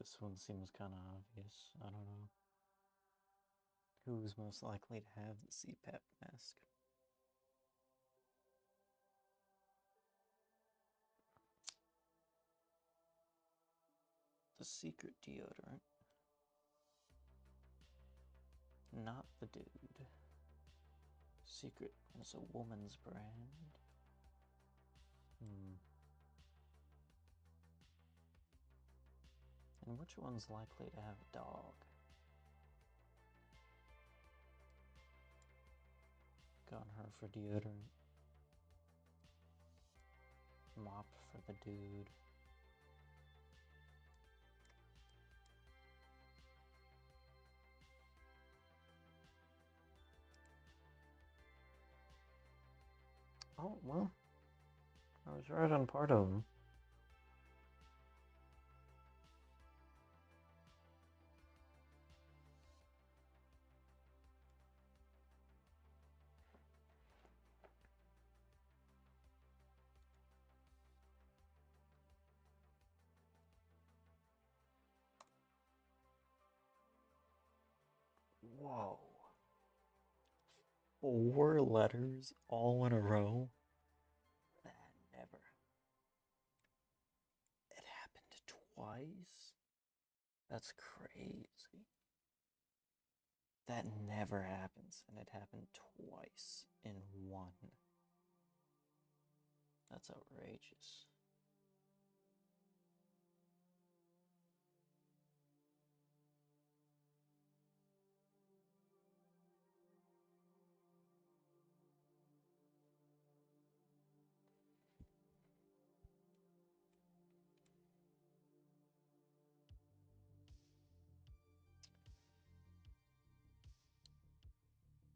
This one seems kind of obvious. I don't know. Who's most likely to have the CPAP mask? The secret deodorant. Not the dude. Secret is a woman's brand. Hmm. And which one's likely to have a dog? Got her for deodorant. Mop for the dude. Oh, well, I was right on part of them. Whoa. 4 letters all in a row? That never. It happened twice? That's crazy. That never happens, and it happened twice in one. That's outrageous.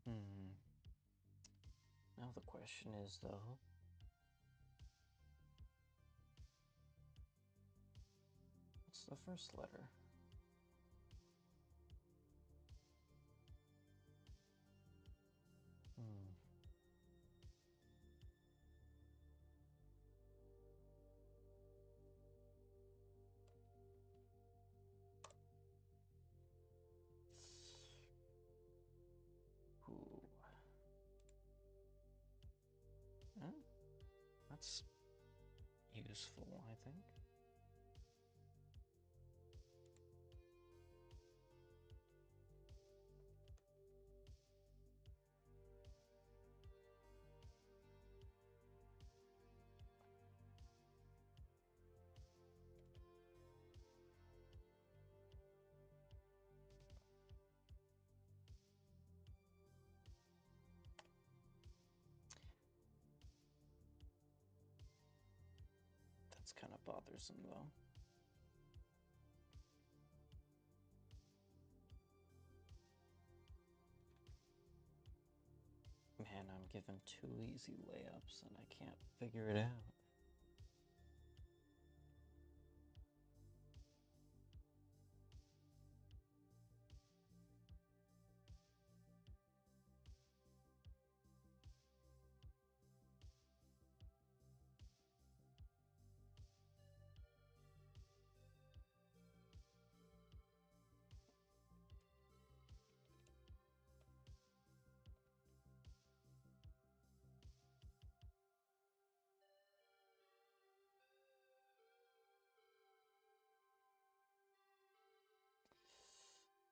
Hmm. Now the question is, though, what's the first letter? Hmm. Ooh. Eh, that's useful, I think. That's kind of bothersome, though. Man, I'm given 2 easy layups and I can't figure it out.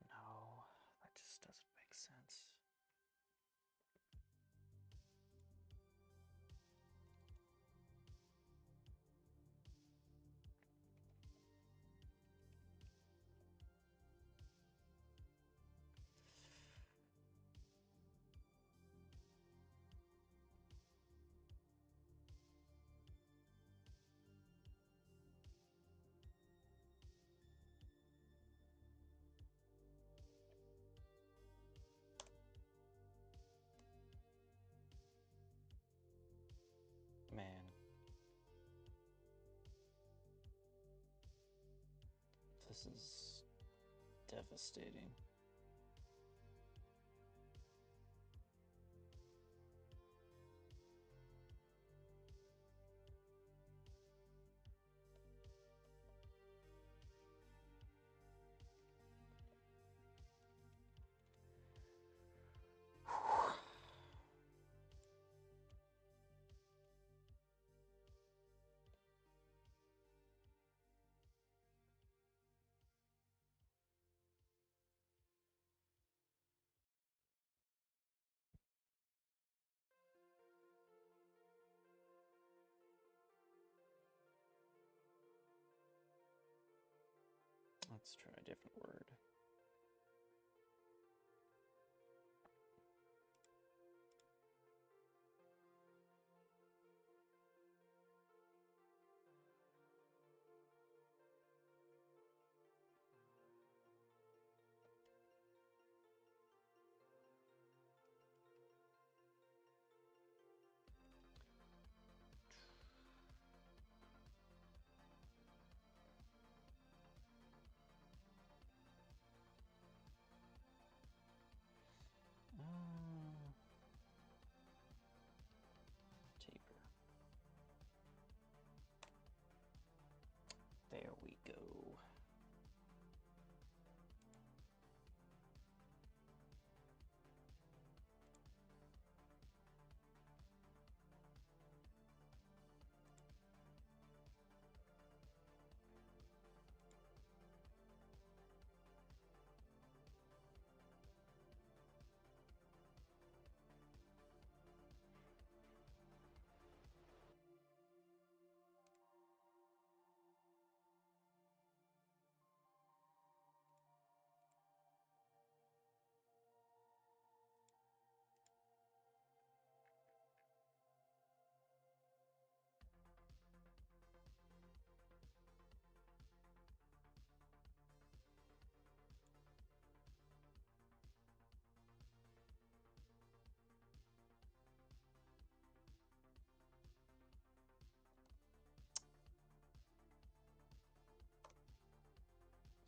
No, that just doesn't make sense. Man, this is devastating. Let's try a different word. Taper. There we go.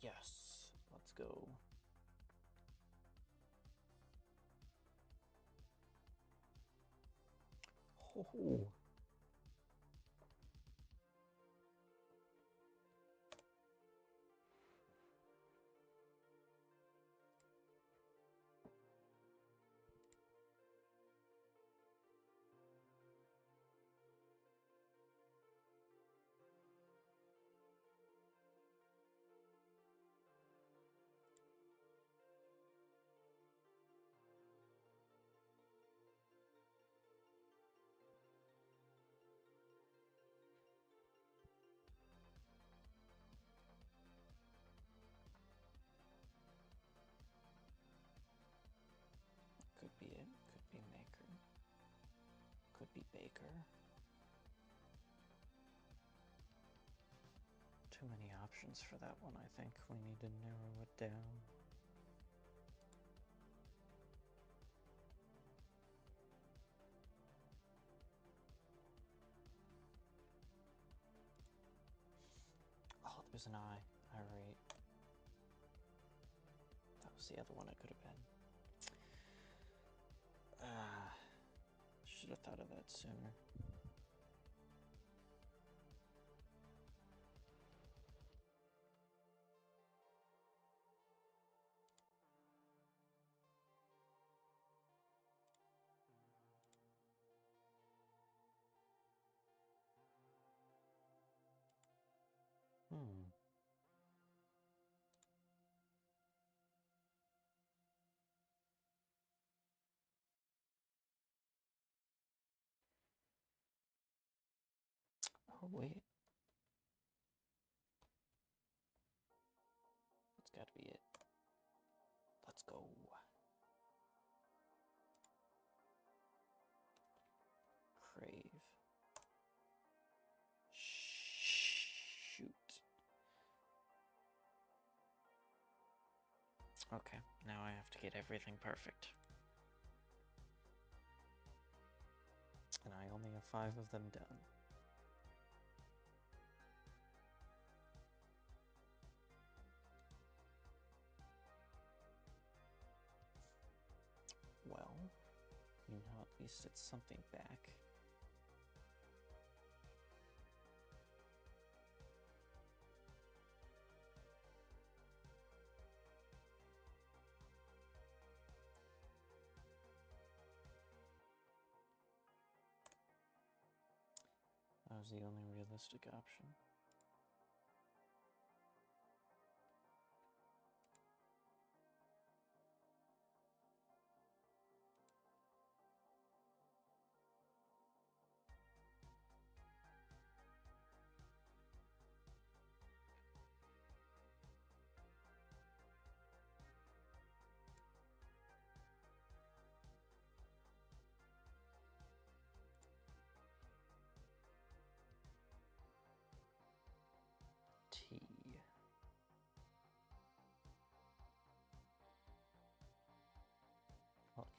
Yes, let's go. Oh. Could be it, could be maker, could be baker. Too many options for that one, I think. We need to narrow it down. Oh, there's an I. Irate. That was the other one it could have been. Should have thought of that sooner. Oh, wait. It's gotta be it. Let's go. Crave. Shoot. Okay, now I have to get everything perfect. And I only have 5 of them done. Well, you know, at least it's something back. That was the only realistic option.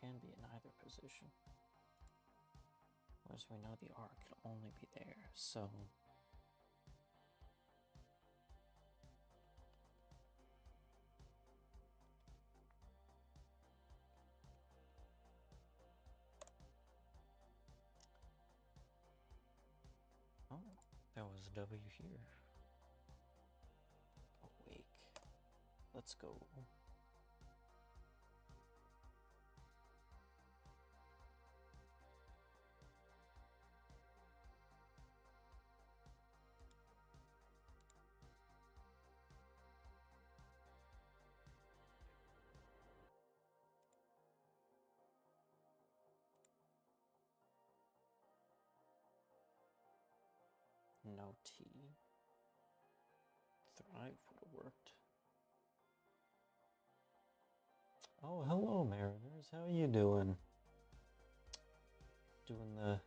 can be in either position. Whereas we know the R can only be there, so... Oh, there was a W here. Awake. Let's go. No T. Thrive would have worked. Oh, hello, Mariners. How are you doing? Doing the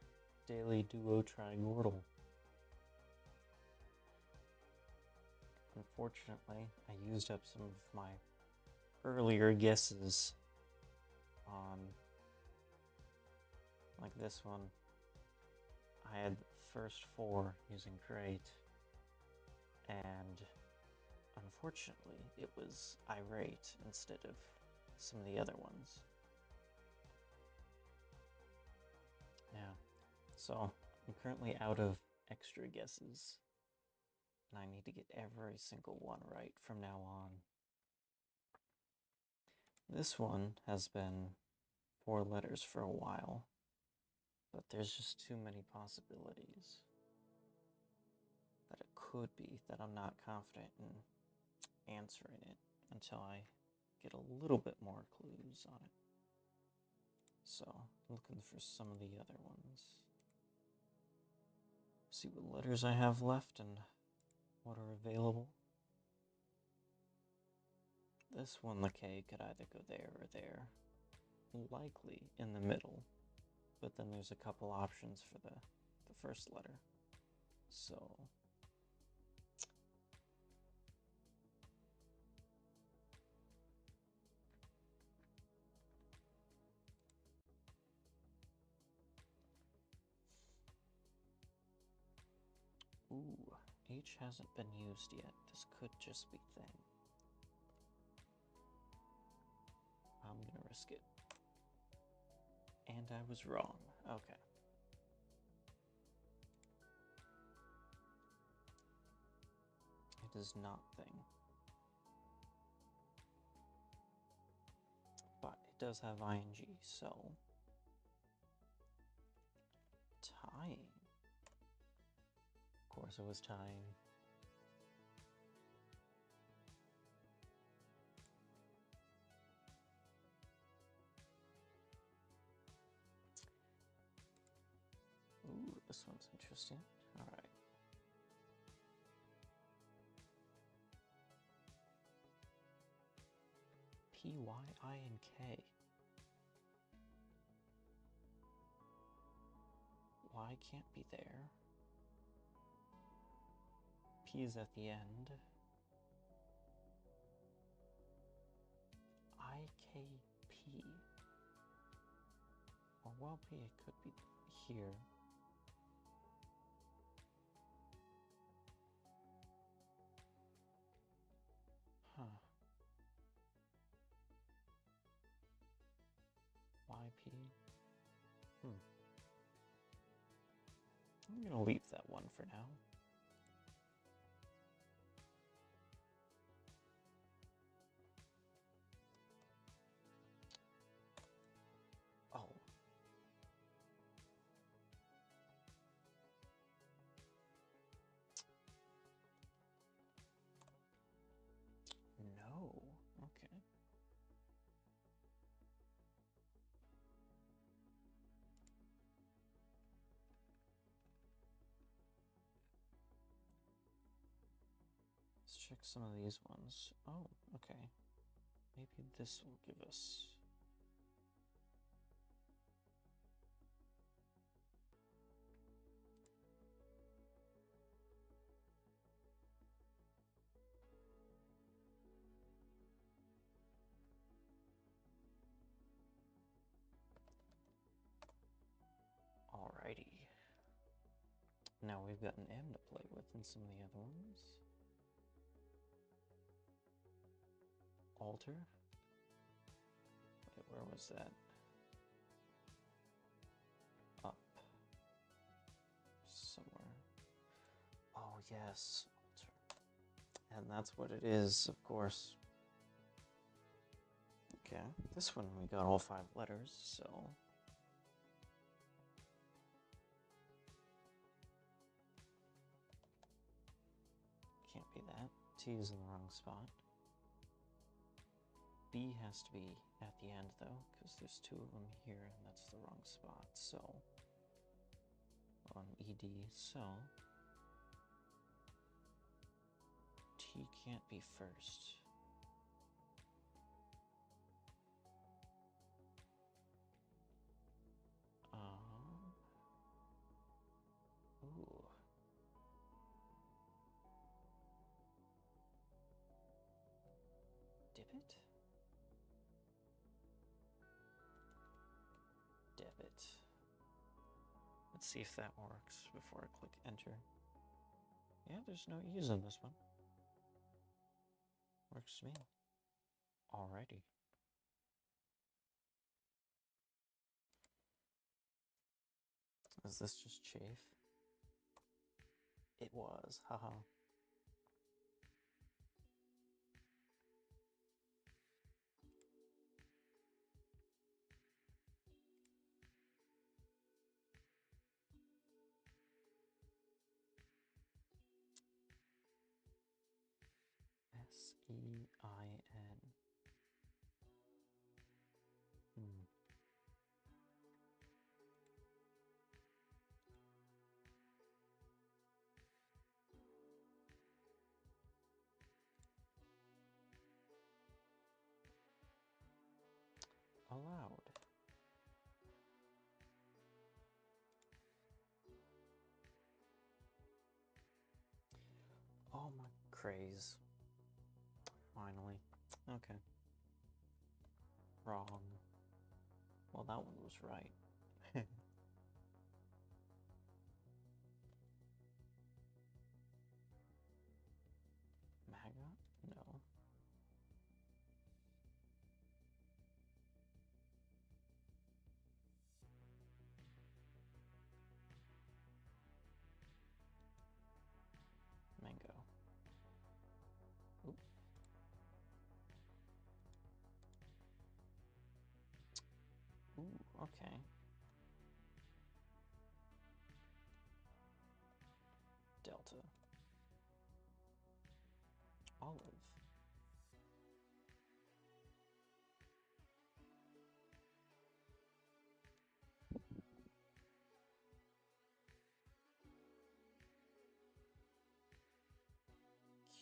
daily duo trimortal. Unfortunately, I used up some of my earlier guesses on, like this one. I had the first 4 using Crate, and unfortunately, it was Irate instead of some of the other ones. Yeah, so I'm currently out of extra guesses, and I need to get every single one right from now on. This one has been 4 letters for a while, but there's just too many possibilities that it could be that I'm not confident in answering it until I get a little bit more clues on it. So, looking for some of the other ones. See what letters I have left and what are available. This one, the K, could either go there or there. Likely in the middle, but then there's a couple options for the first letter. So... Ooh, H hasn't been used yet. This could just be thing. I'm gonna risk it. And I was wrong. Okay. It is not thing. But it does have ing, so... Tying. Of course it was tying. Ooh, this one's interesting. Alright. P, Y, I, and K. Y can't be there. P is at the end. I, K, P. Or well, P, it could be here. Huh. YP. I'm gonna leave that one for now. Oh. No. Okay. Let's check some of these ones. Oh, okay. Maybe this will give us... Now we've got an M to play with in some of the other ones. Alter. Wait, where was that? Up. Somewhere. Oh, yes. Alter. And that's what it is, of course. Okay, this one we got all 5 letters, so... Can't be that. T is in the wrong spot. B has to be at the end, though, because there's 2 of them here, and that's the wrong spot, so... On ED, so... T can't be first. Ooh. Divot? Debit. Let's see if that works before I click enter. Yeah, there's no E's in this one. Works to me. Alrighty. Is this just chafe? It was, haha. S-E-I-N. Allowed. Oh my craze. Finally. Okay. Wrong. Well, that one was right. Maga? No. Mango. Oop. Ooh, okay. Delta. Olive.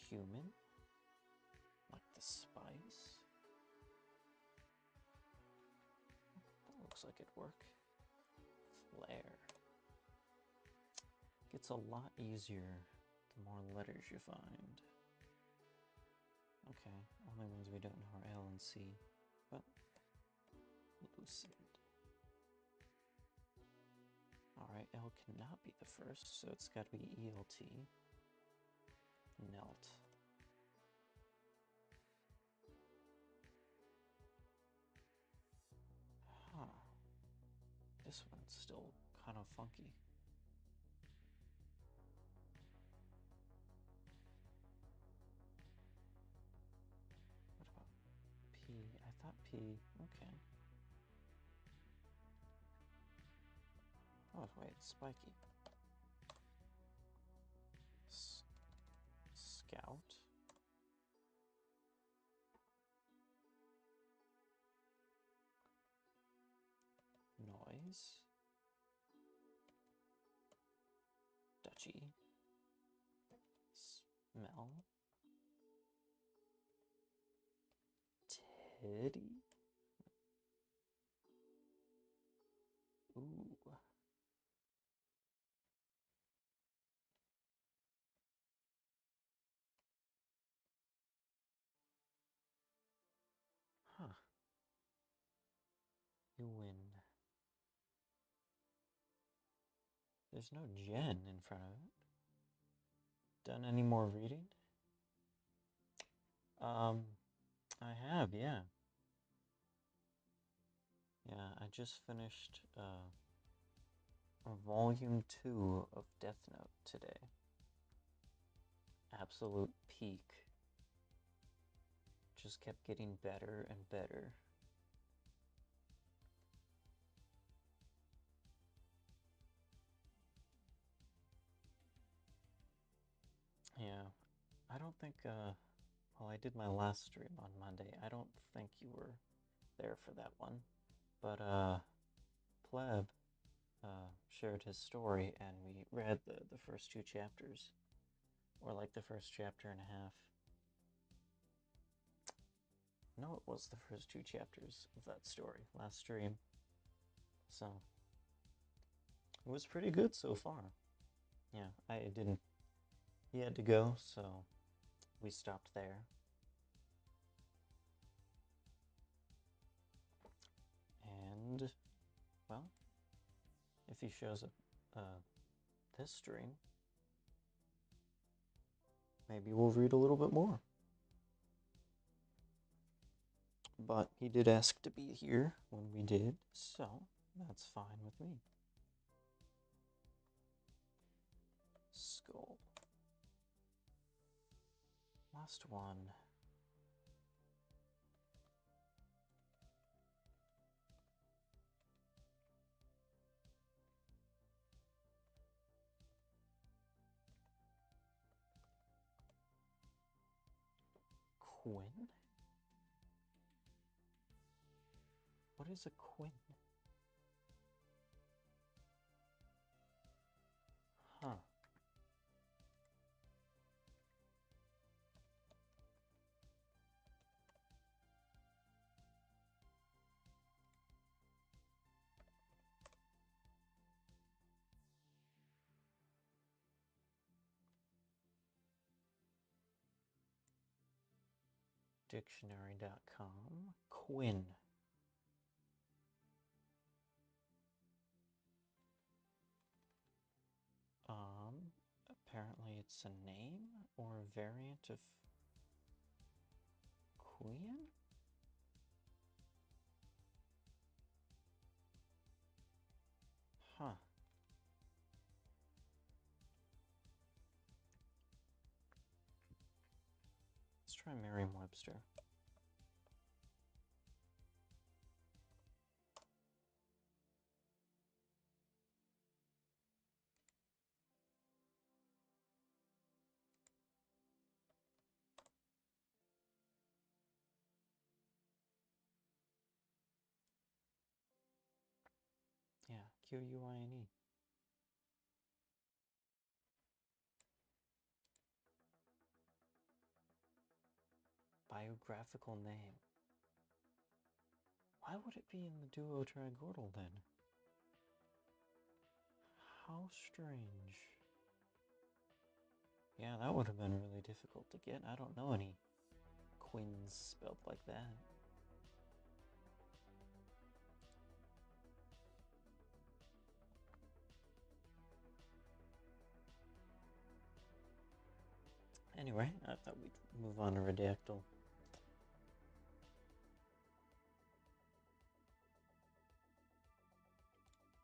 Cumin? Like the spice? That looks like it'd work. Flare. Gets a lot easier the more letters you find. Okay, only ones we don't know are L and C, but lucid. Alright, L cannot be the first, so it's got to be ELT. Nelt. Huh. This one's still kind of funky. What about P? I thought P. Okay. Oh, wait, spiky. Scout. Noise. Duchy. Smell. Titty. Ooh. Huh. You win. There's no Jen in front of it. Done any more reading? I have, yeah. Yeah, I just finished volume 2 of Death Note today. Absolute peak. Just kept getting better and better. Yeah, I don't think, well, I did my last stream on Monday. I don't think you were there for that one. But, Pleb, shared his story, and we read the first 2 chapters. Or like the first chapter and a half. No, it was the first 2 chapters of that story last stream. So, it was pretty good so far. Yeah, I didn't. He had to go, so we stopped there. And, well, if he shows up this stream, maybe we'll read a little bit more. But he did ask to be here when we did, so that's fine with me. Skull. Last one. Quinn? What is a Quinn? Huh. Dictionary.com. Quinn. Apparently it's a name or a variant of Queen? Huh. Let's try Merriam-Webster. Yeah, Quine. Biographical name. Why would it be in the duo trigordal then? How strange. Yeah, that would have been really difficult to get. I don't know any Quins spelled like that. Anyway, I thought we'd move on to Redactyl.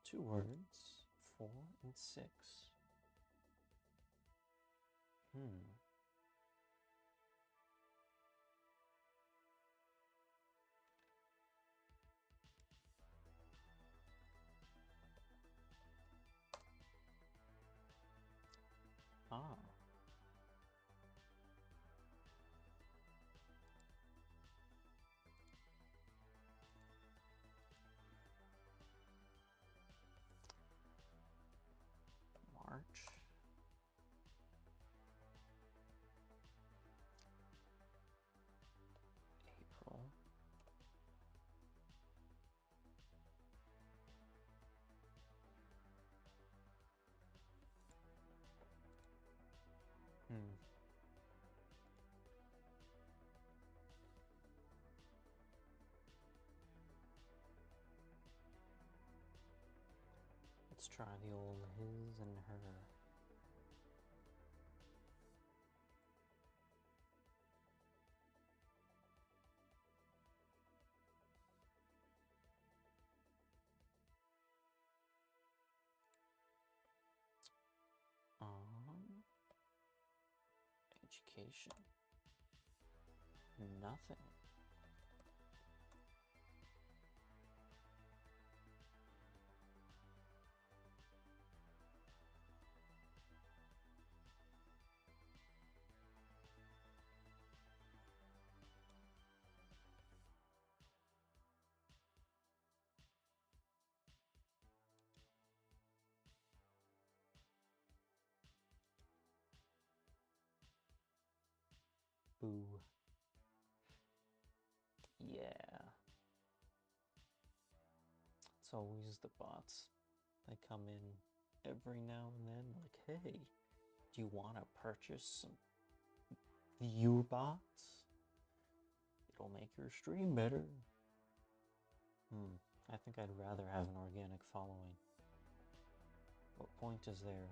Two words, 4 and 6. Ah. March. April. Let's Let's try the old his and her. Education. Nothing. Boo. Yeah. It's always the bots. They come in every now and then, like, hey, do you want to purchase some viewer bots? It'll make your stream better. I think I'd rather have an organic following. What point is there?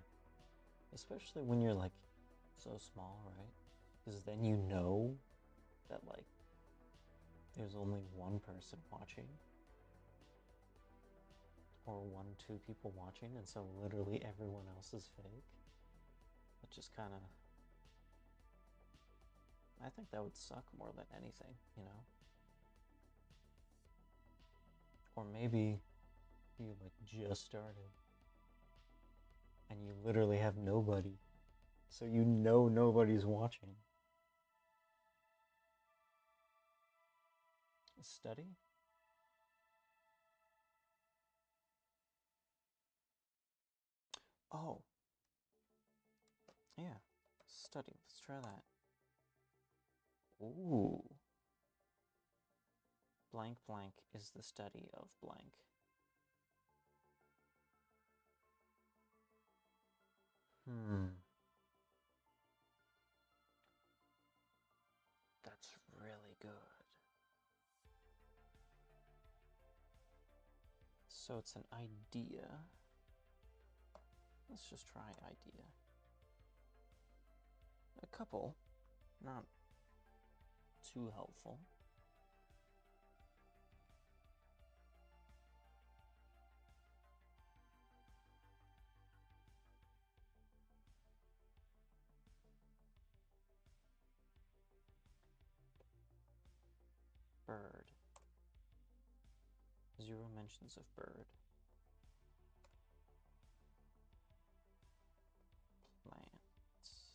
Especially when you're like so small, right? Because then you know that like there's only one person watching or 1-2 people watching, and so literally everyone else is fake. It just kind of, I think that would suck more than anything, you know? Or maybe you like just started and you literally have nobody, so you know nobody's watching. A study? Oh, yeah, study. Let's try that. Ooh. Blank blank is the study of blank. That's really good. So it's an idea. Let's just try idea. A couple, not too helpful. Bird. 0 mentions of bird. Plants.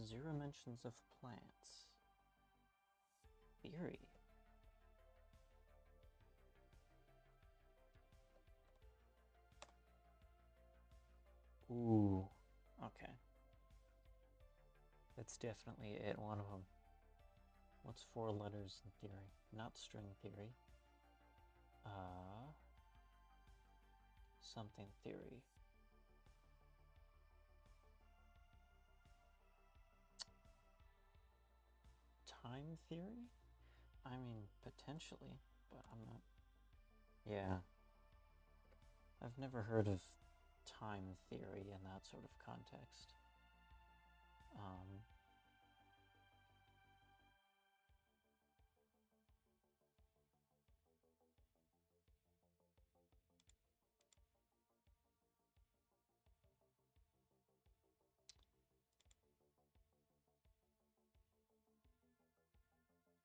0 mentions of plants. Theory. Ooh, okay. That's definitely it, one of them. What's 4 letters in theory? Not string theory. Something theory. Time theory? I mean, potentially, but I'm not... Yeah. I've never heard of time theory in that sort of context.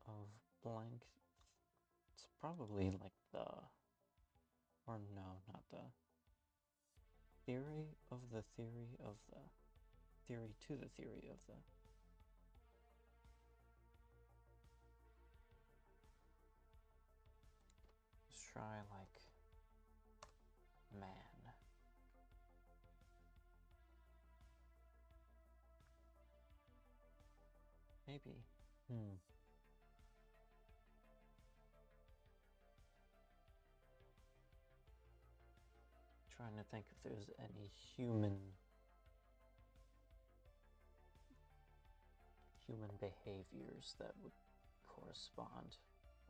Of blank, it's probably like the, or no, not the theory of the theory of the theory to the theory of the. Let's try like man. Maybe. Trying to think if there's any human behaviors that would correspond,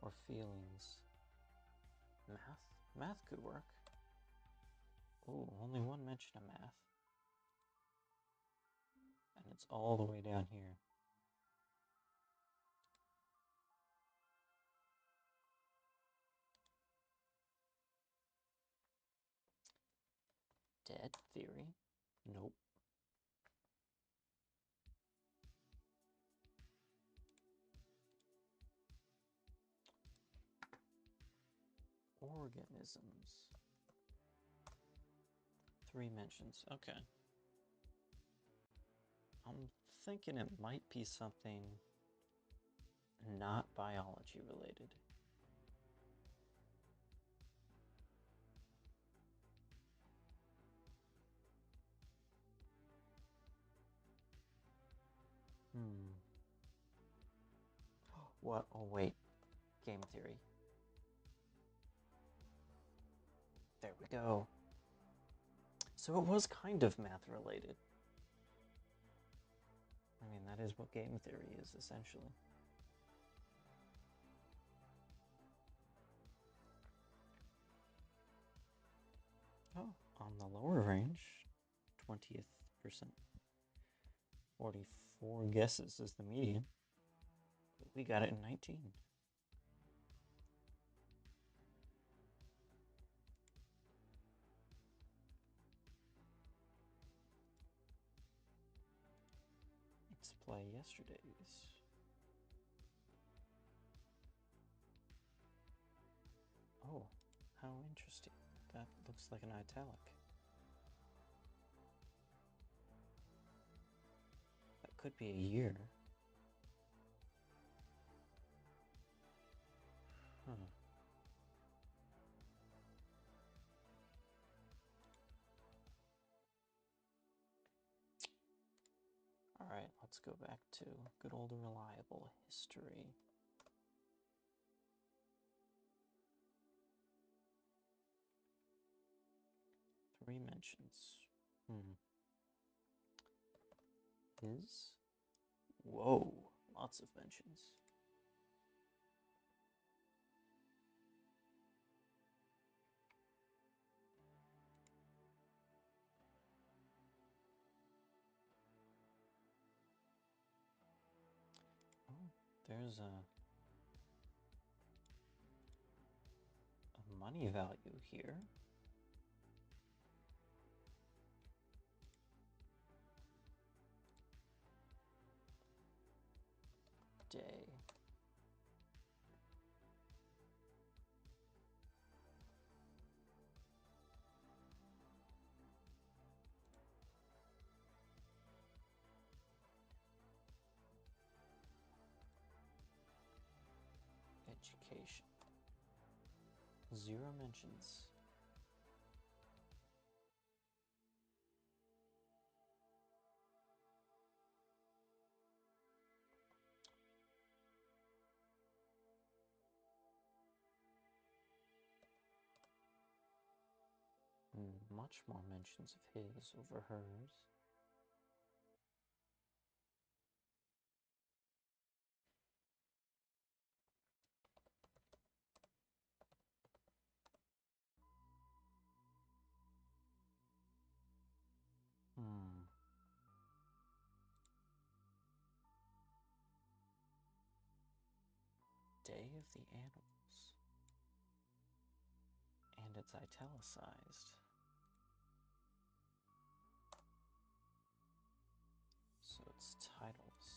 or feelings. Math could work. Oh, only one mention of math. And it's all the way down here. Dead theory? Nope. Organisms. 3 mentions. Okay. I'm thinking it might be something not biology related. What? Oh, wait. Game theory. There we go. So it was kind of math related. I mean, that is what game theory is, essentially. Oh, on the lower range, 20th percent. 44 guesses is the median. But we got it in 19. Let's play yesterday's. Oh, how interesting. That looks like an italic. That could be a year. Huh. Alright, let's go back to good old reliable history. Three mentions. His? Whoa, lots of mentions. Oh, there's a money value here. Day. Education. 0 mentions. Much more mentions of his over hers. Day of the Animals. And it's italicized. So it's titles.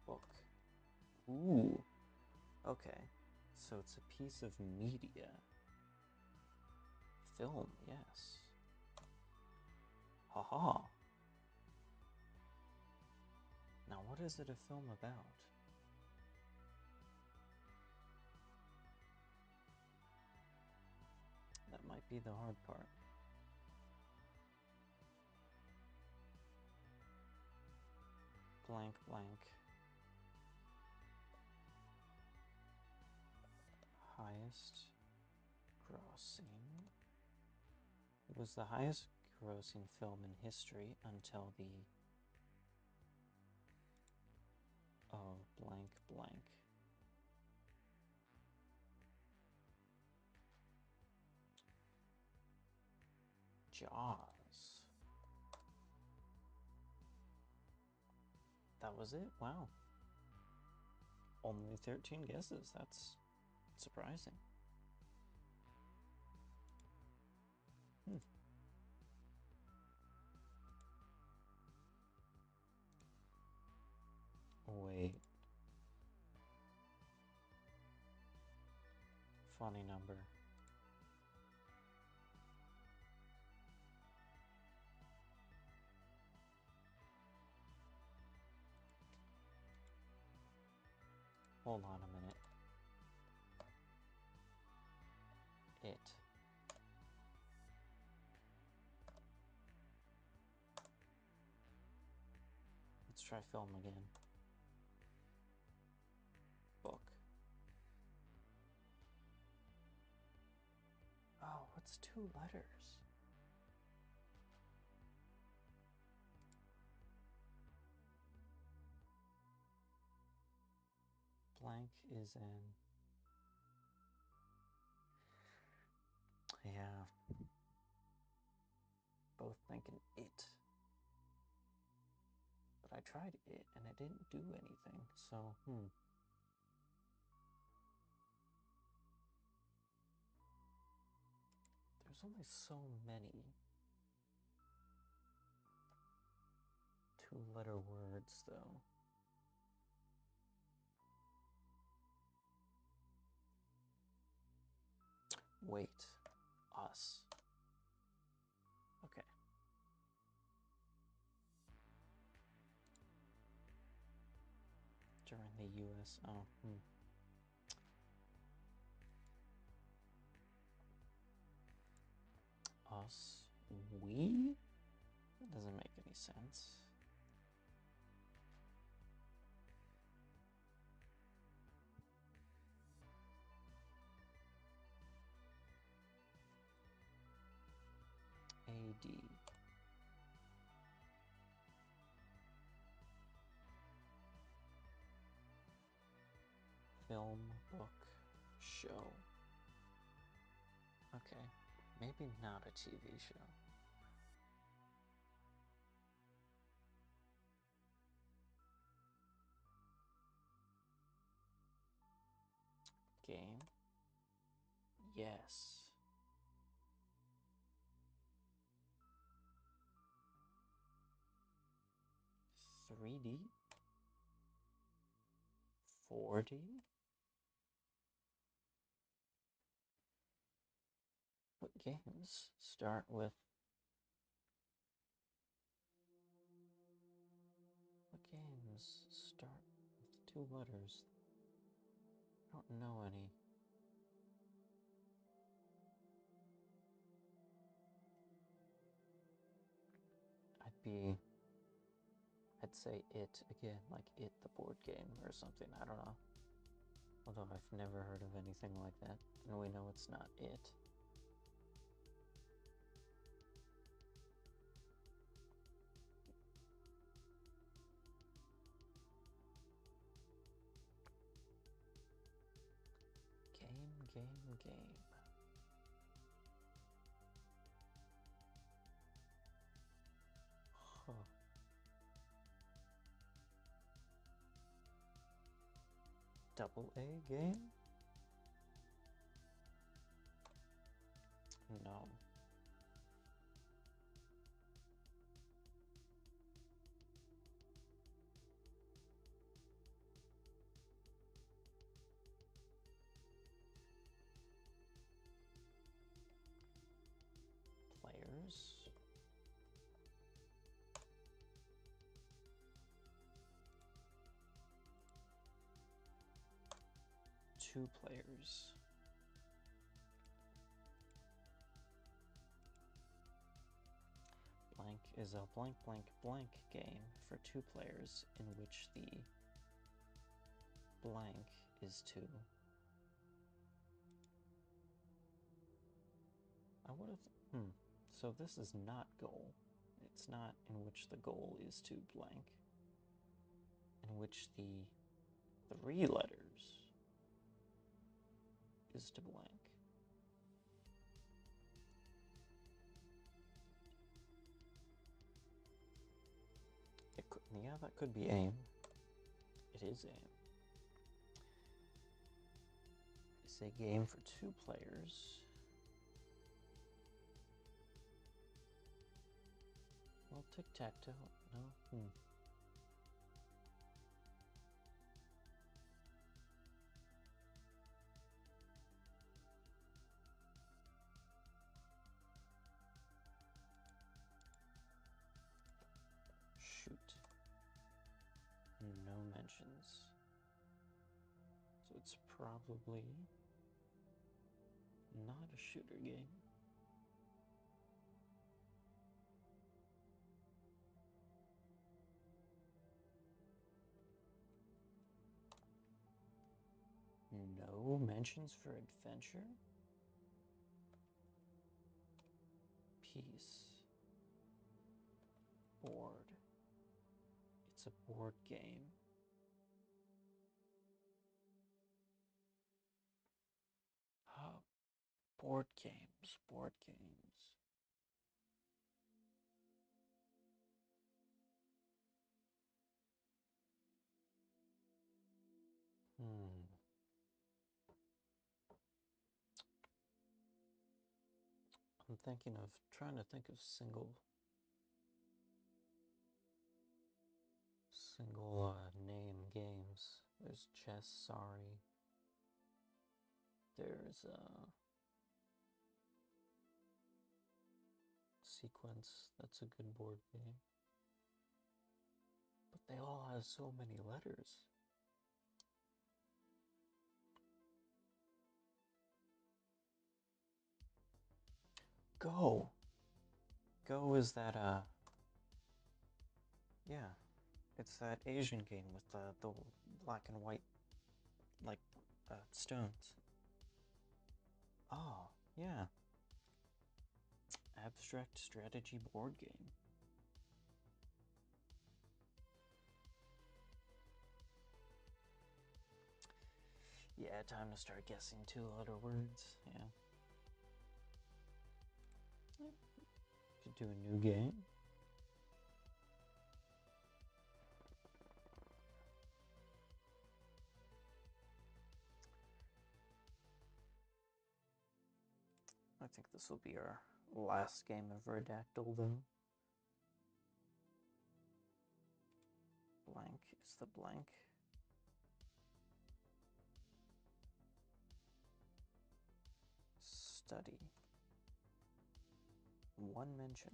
Book. Ooh. Okay. So it's a piece of media. Film, yes. Haha. Now what is it a film about? That might be the hard part. Blank, blank. Highest grossing. It was the highest grossing film in history until the... Oh, blank, blank. Jaws. That was it? Wow. Only 13 guesses. That's surprising. Wait. Funny number. Hold on a minute. It. Let's try film again. Book. Oh, what's 2 letters? Blank is in. Yeah. Both thinking it. But I tried it and it didn't do anything. So, There's only so many 2-letter words, though. Wait. Us. Okay. During the US. Oh, Us. We? That doesn't make any sense. AD. Film, book, show. Okay. Maybe not a TV show. Game? Yes. 3D? 4D? What games start with... What games start with 2 letters? I don't know any. I'd say it again, like It the board game or something, I don't know. Although I've never heard of anything like that, and we know it's not it. Game. Huh. Double A game? No. Players? 2 players. Blank is a blank game for 2 players in which the blank is 2. I would have... So this is not goal. It's not in which the goal is to blank. In which the 3 letters is to blank. Yeah, that could be aim. It is aim. It's a game for 2 players. Well, tic-tac-toe. No? Shoot. No mentions. So it's probably not a shooter game. No mentions for adventure? Peace. Board. It's a board game. Board games, board games. I'm trying to think of single name games. There's chess, sorry. There's sequence, that's a good board game. But they all have so many letters. Go. Go is that yeah. It's that Asian game with the black and white like stones. Oh, yeah. Abstract strategy board game. Yeah, time to start guessing 2-letter words. Yeah. Could do a new game. I think this will be our last game of Redactyl, though. Blank is the blank. Study. 1 mention.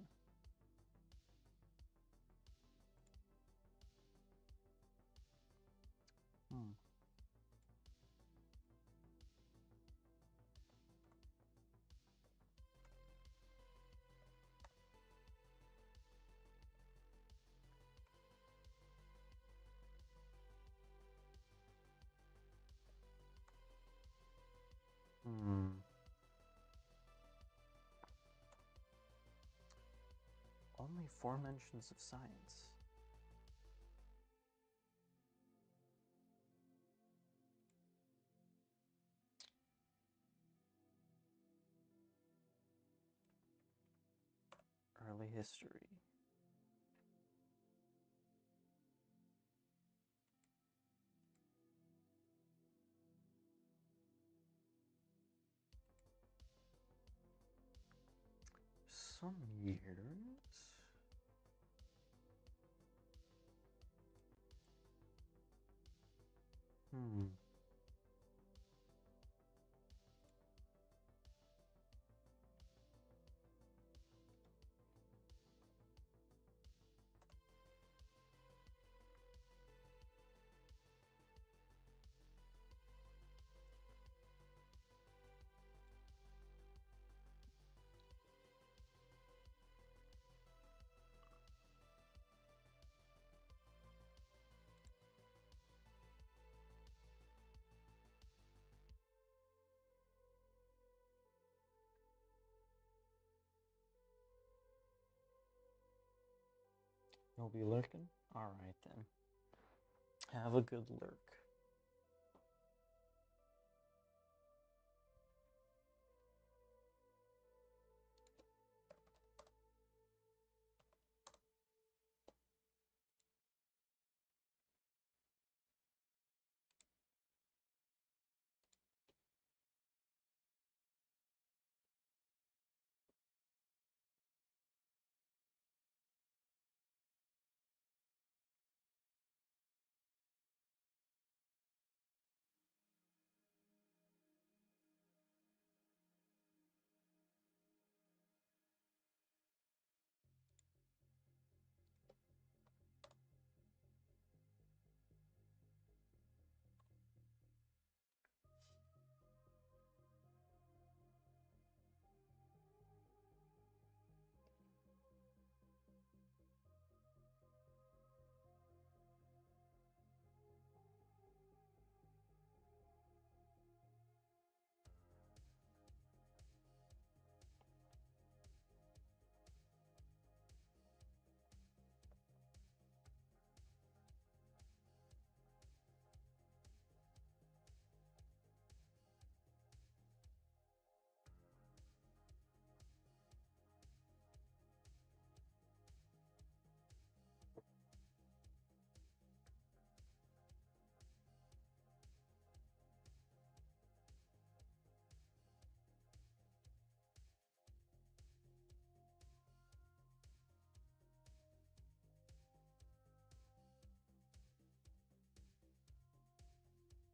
Only 4 mentions of science. Early history. Some years. You'll be lurking? Alright then. Have a good lurk.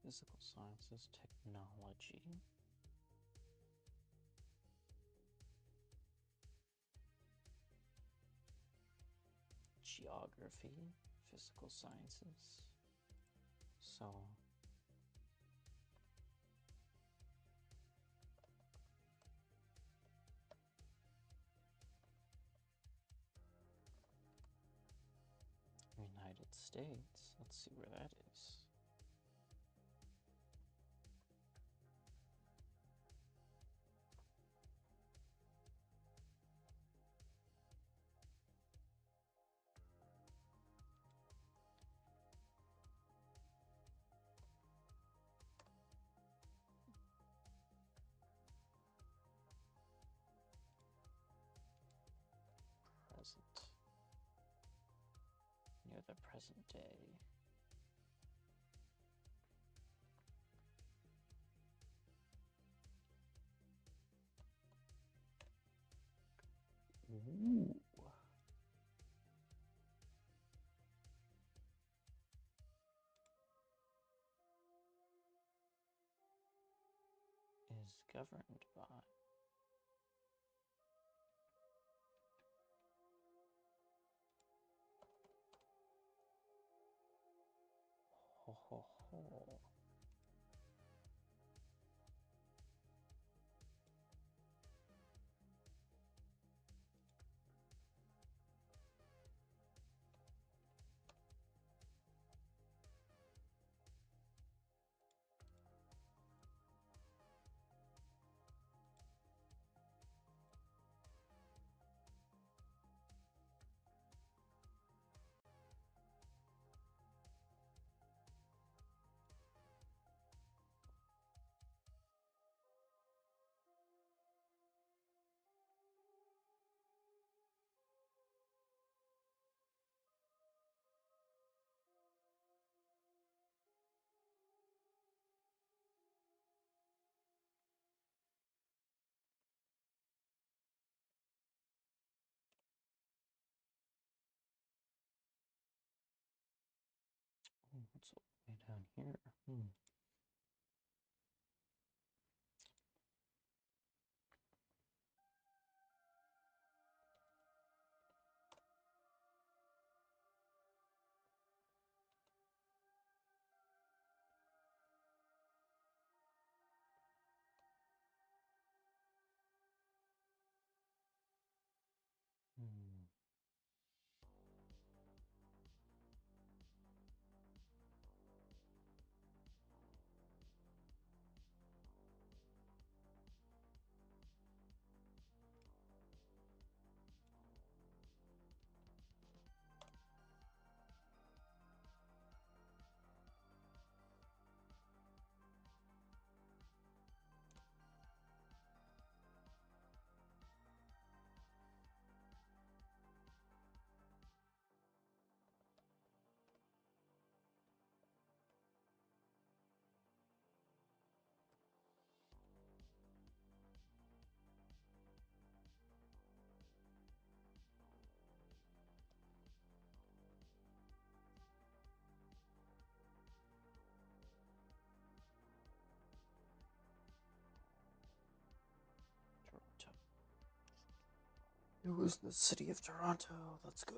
Physical sciences, technology. Geography, physical sciences. So United States, let's see where that is. Present. Near the present day. Ooh. Is governed by. Ho ho ho. What's way down here? Hmm. Toronto. It was the city of Toronto. Let's go.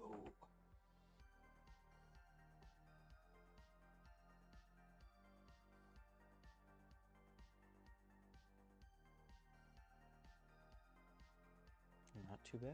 Not too bad.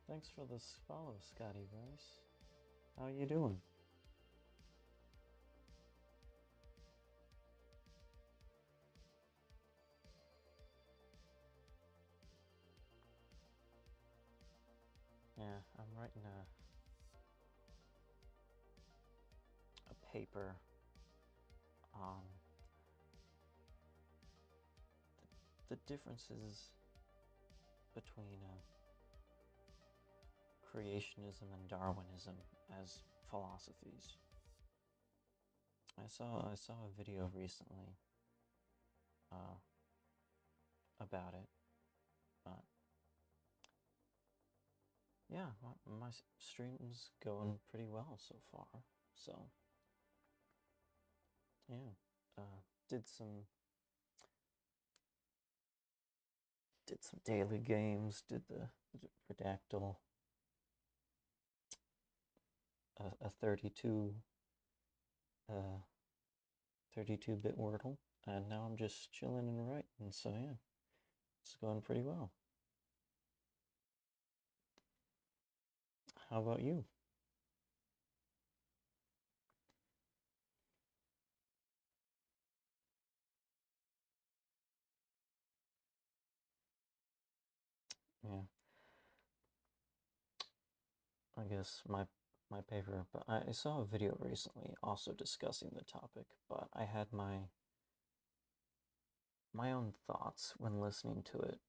Thanks for this follow, Scotty Bryce. How you doing? Yeah, I'm writing a paper on the differences between creationism and Darwinism as philosophies. I saw a video recently uh, about it, but yeah, my stream's going pretty well so far. So yeah, uh, did some did some daily games. Did the Redactyl, a uh 32-bit Wordle, and now I'm just chilling and writing. So yeah, it's going pretty well. How about you? Yeah, I guess my paper, but I saw a video recently also discussing the topic, but I had my own thoughts when listening to it,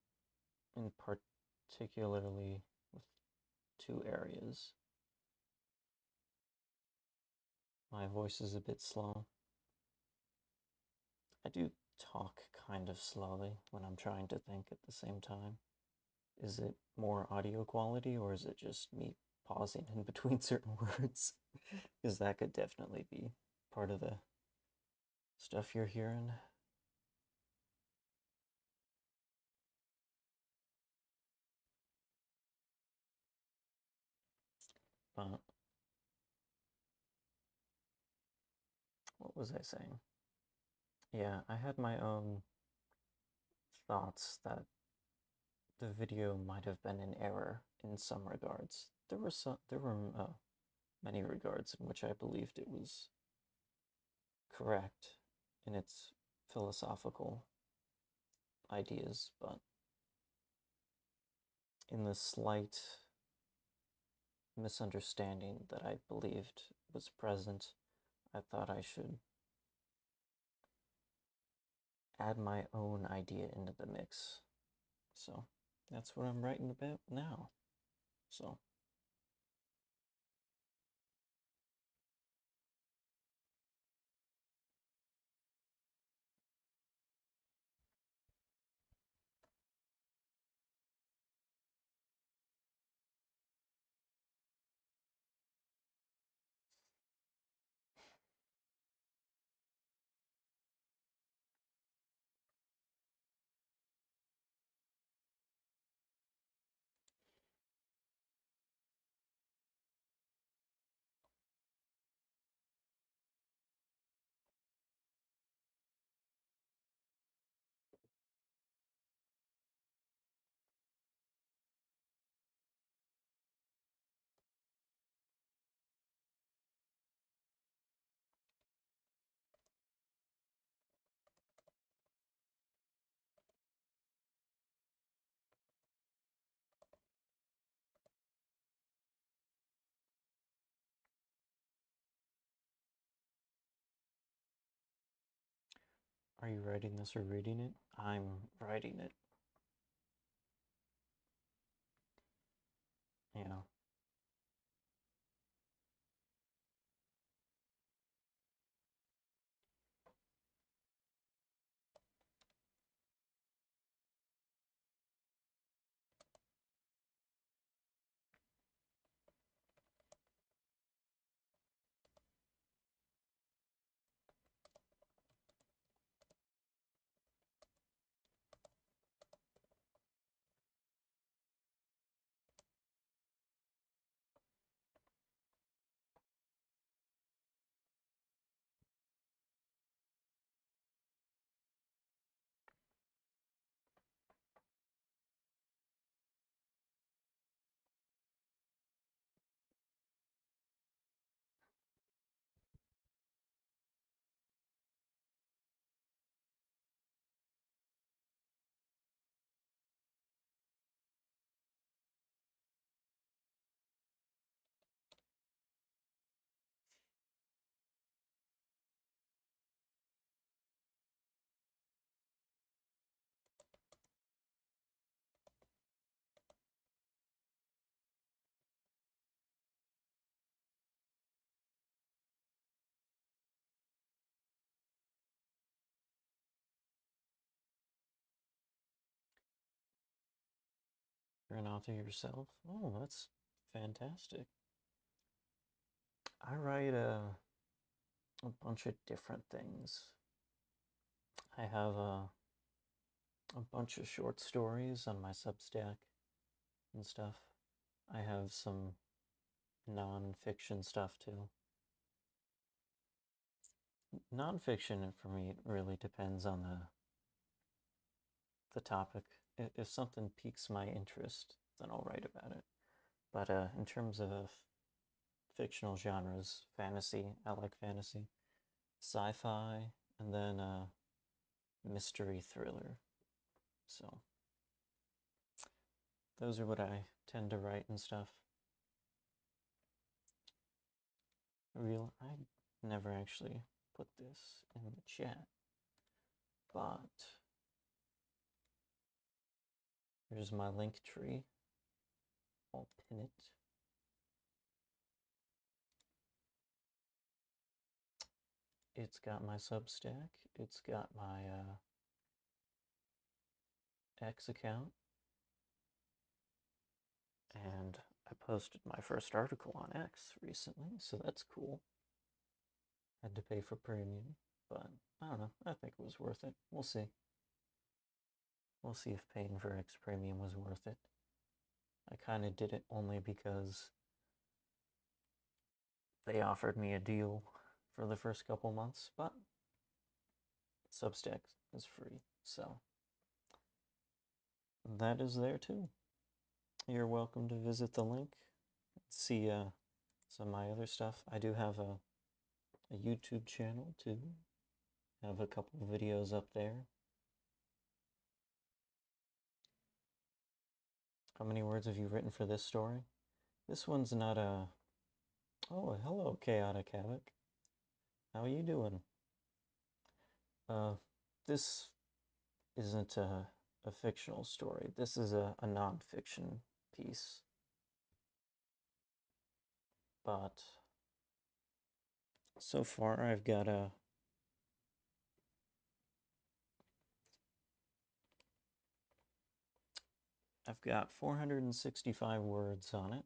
in particularly with two areas. My voice is a bit slow. I do talk kind of slowly when I'm trying to think at the same time. Is it more audio quality or is it just me pausing in between certain words? Because that could definitely be part of the stuff you're hearing. But what was I saying? Yeah, I had my own thoughts that the video might have been in error in some regards. There were many regards in which I believed it was correct in its philosophical ideas, but in the slight misunderstanding that I believed was present, I thought I should add my own idea into the mix. So that's what I'm writing about now. So are you writing this or reading it? I'm writing it. Yeah. You're an author yourself? Oh, that's fantastic. I write a bunch of different things. I have a bunch of short stories on my Substack and stuff. I have some non-fiction stuff too. Non-fiction for me really depends on the topic. If something piques my interest, then I'll write about it. But in terms of fictional genres, fantasy, I like fantasy, sci-fi, and then mystery thriller. So those are what I tend to write and stuff. I never actually put this in the chat, but here's my link tree. I'll pin it. It's got my Substack. It's got my X account. And I posted my first article on X recently, so that's cool. Had to pay for premium, but I don't know. I think it was worth it. We'll see. We'll see if paying for X premium was worth it. I kind of did it only because they offered me a deal for the first couple months, but Substack is free, so that is there too. You're welcome to visit the link, see some of my other stuff. I do have a YouTube channel too. I have a couple of videos up there. How many words have you written for this story? This one's not a... Oh, hello, Chaotic Havoc. How are you doing? Uh, this isn't a fictional story. This is a non-fiction piece. But so far I've got 465 words on it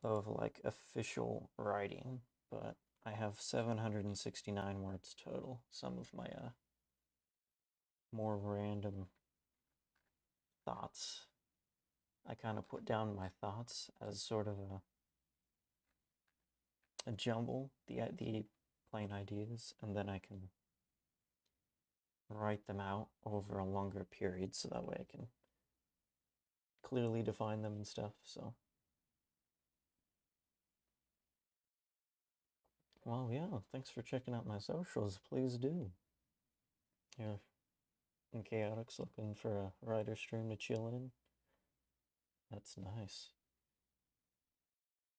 of like official writing, but I have 769 words total. Some of my more random thoughts. I kind of put down my thoughts as sort of a jumble, the plain ideas, and then I can write them out over a longer period so that way I can clearly define them and stuff. So, well, yeah, thanks for checking out my socials. Please do. Here, and Chaotic's looking for a writer stream to chill in. That's nice.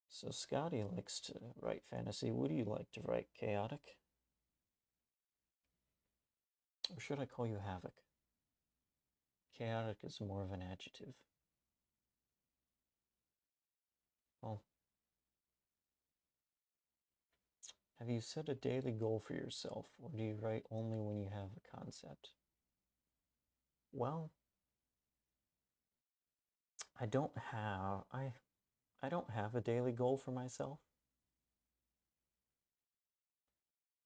So Scotty likes to write fantasy. What do you like to write, Chaotic? Or should I call you Havoc? Chaotic is more of an adjective. Well, have you set a daily goal for yourself, or do you write only when you have a concept? Well, I don't have I don't have a daily goal for myself.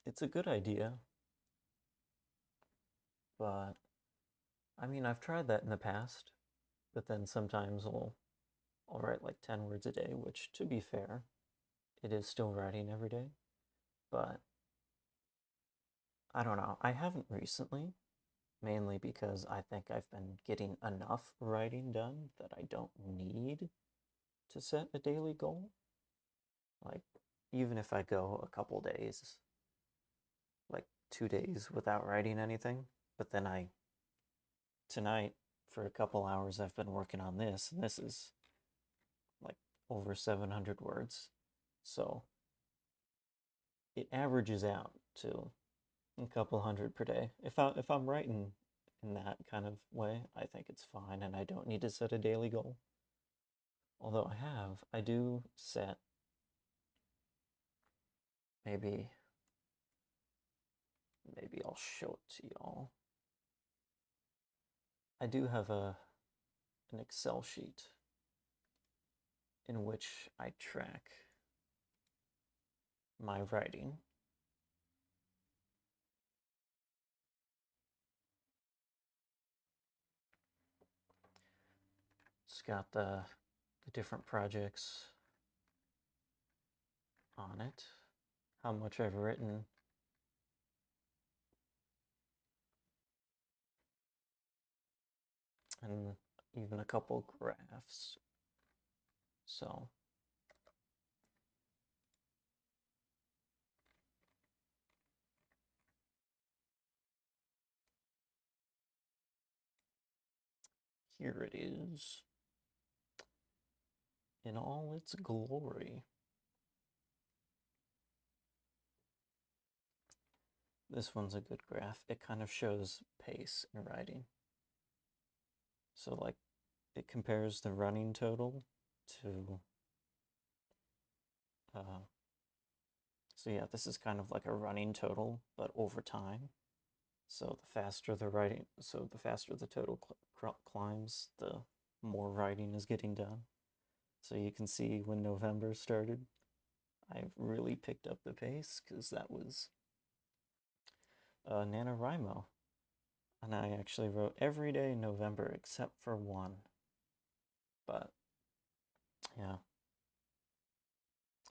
It's a good idea, but I mean, I've tried that in the past, but then sometimes I'll write like 10 words a day, which to be fair, it is still writing every day, but I don't know. I haven't recently, mainly because I think I've been getting enough writing done that I don't need to set a daily goal. Like, even if I go a couple days, like 2 days without writing anything, but then tonight, for a couple hours, I've been working on this, and this is like over 700 words. So it averages out to a couple hundred per day. If I'm writing in that kind of way, I think it's fine, and I don't need to set a daily goal. Although I do set maybe maybe I'll show it to y'all. I do have an Excel sheet in which I track my writing. It's got the different projects on it, how much I've written, and even a couple graphs. So here it is in all its glory. This one's a good graph. It kind of shows pace in writing. So like it compares the running total to so yeah, this is kind of like a running total, but over time. So the faster the writing, so the faster the total climbs, the more writing is getting done. So you can see when November started, I've really picked up the pace because that was NaNoWriMo. And I actually wrote every day in November except for one. But yeah,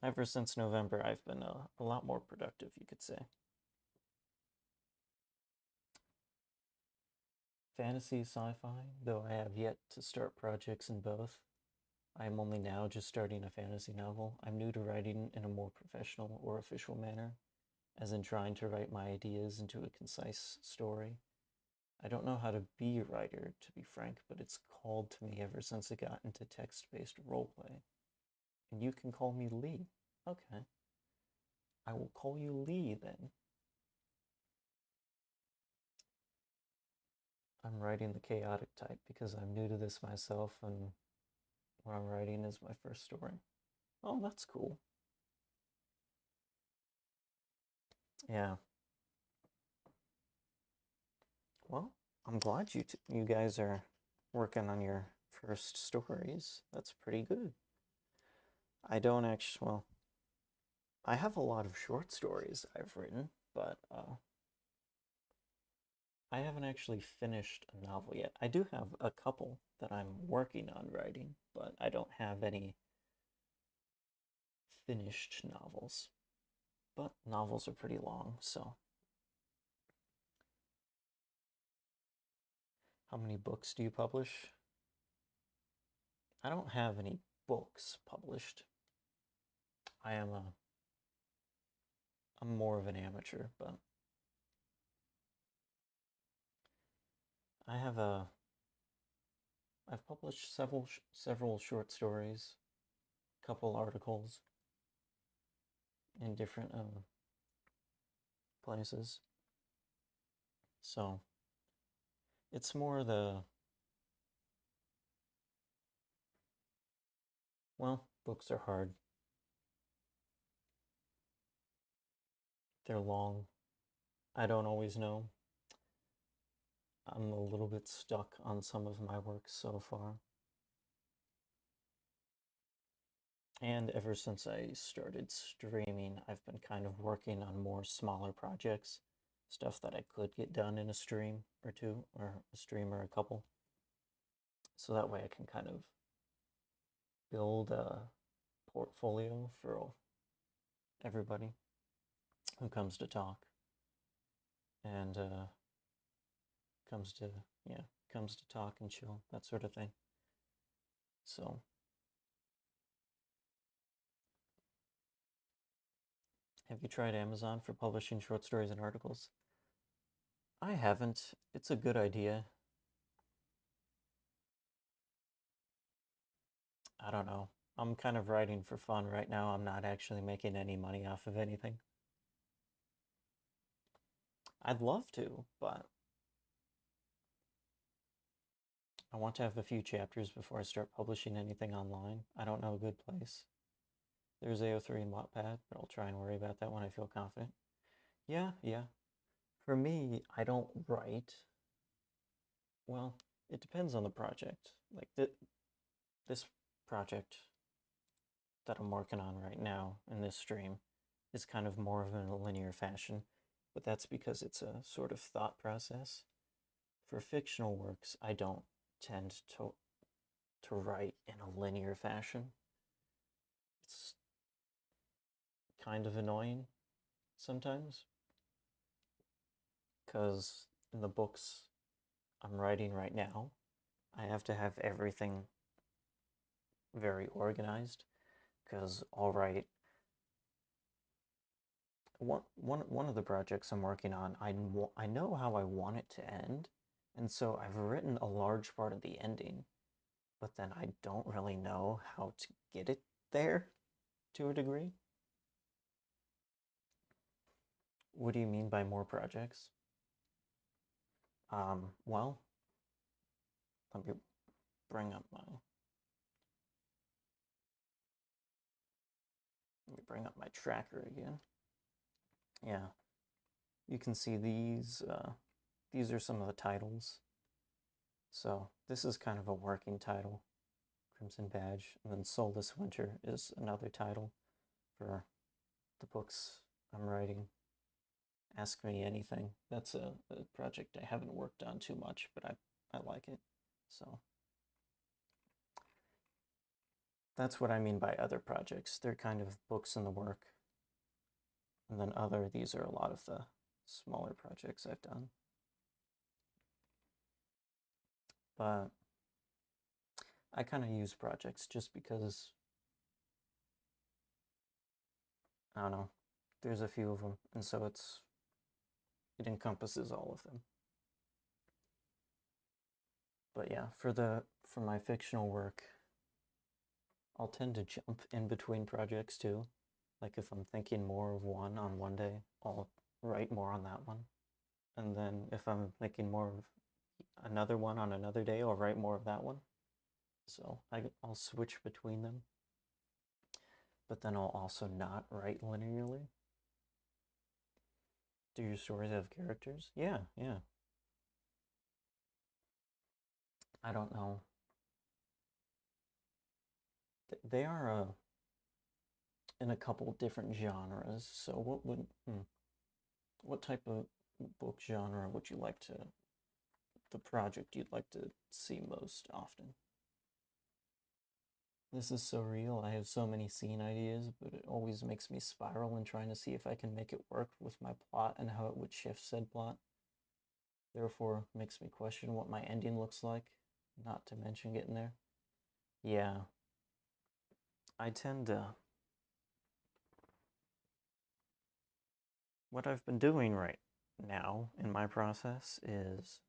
ever since November, I've been a lot more productive, you could say. Fantasy, sci-fi, though I have yet to start projects in both. I am only now just starting a fantasy novel. I'm new to writing in a more professional or official manner, as in trying to write my ideas into a concise story. I don't know how to be a writer, to be frank, but it's called to me ever since I got into text-based roleplay. And you can call me Lee. Okay. I will call you Lee then. I'm writing the chaotic type because I'm new to this myself and what I'm writing is my first story. Oh, that's cool. Yeah. Well, I'm glad you guys are working on your first stories. That's pretty good. I don't actually, well, I have a lot of short stories I've written, but I haven't actually finished a novel yet. I do have a couple that I'm working on writing, but I don't have any finished novels. But novels are pretty long, so how many books do you publish? I don't have any books published. I'm more of an amateur, but I have a I've published several short stories, a couple articles in different places. So it's more the well, books are hard. They're long. I don't always know. I'm a little bit stuck on some of my work so far. And ever since I started streaming, I've been kind of working on more smaller projects, stuff that I could get done in a stream or two, or a stream or a couple. So that way I can kind of build a portfolio for everybody who comes to talk and comes to, yeah, comes to talk and chill, that sort of thing. So, have you tried Amazon for publishing short stories and articles? I haven't. It's a good idea. I don't know. I'm kind of writing for fun right now. I'm not actually making any money off of anything. I'd love to, but I want to have a few chapters before I start publishing anything online. I don't know a good place. There's AO3 and Wattpad, but I'll try and worry about that when I feel confident. Yeah, yeah. For me, I don't write. Well, It depends on the project. Like this project that I'm working on right now in this stream is kind of more of in a linear fashion, but that's because it's a sort of thought process. For fictional works, I don't tend to write in a linear fashion. It's kind of annoying sometimes because in the books I'm writing right now, I have to have everything very organized because I'll write one of the projects I'm working on, I know how I want it to end, and so I've written a large part of the ending, but then I don't really know how to get it there to a degree. What do you mean by more projects? Well, let me bring up my tracker again. Yeah, you can see these. These are some of the titles. So this is kind of a working title, Crimson Badge, and then Soulless Winter is another title for the books I'm writing. Ask Me Anything. That's a project I haven't worked on too much, but I like it. So that's what I mean by other projects. They're kind of books in the work. And then these are a lot of the smaller projects I've done. But I kind of use projects just because, I don't know, there's a few of them, and so it encompasses all of them. But yeah, for my fictional work, I'll tend to jump in between projects too. Like if I'm thinking more of one on one day, I'll write more on that one. And then if I'm thinking more of another one on another day, I'll write more of that one. So I'll switch between them. But then I'll also not write linearly. Do your stories have characters? Yeah, yeah. I don't know. They are in a couple different genres. So what type of book genre would you like to the project you'd like to see most often? This is so real. I have so many scene ideas, but it always makes me spiral in trying to see if I can make it work with my plot and how it would shift said plot. Therefore, makes me question what my ending looks like, not to mention getting there. Yeah, I tend to. What I've been doing right now in my process is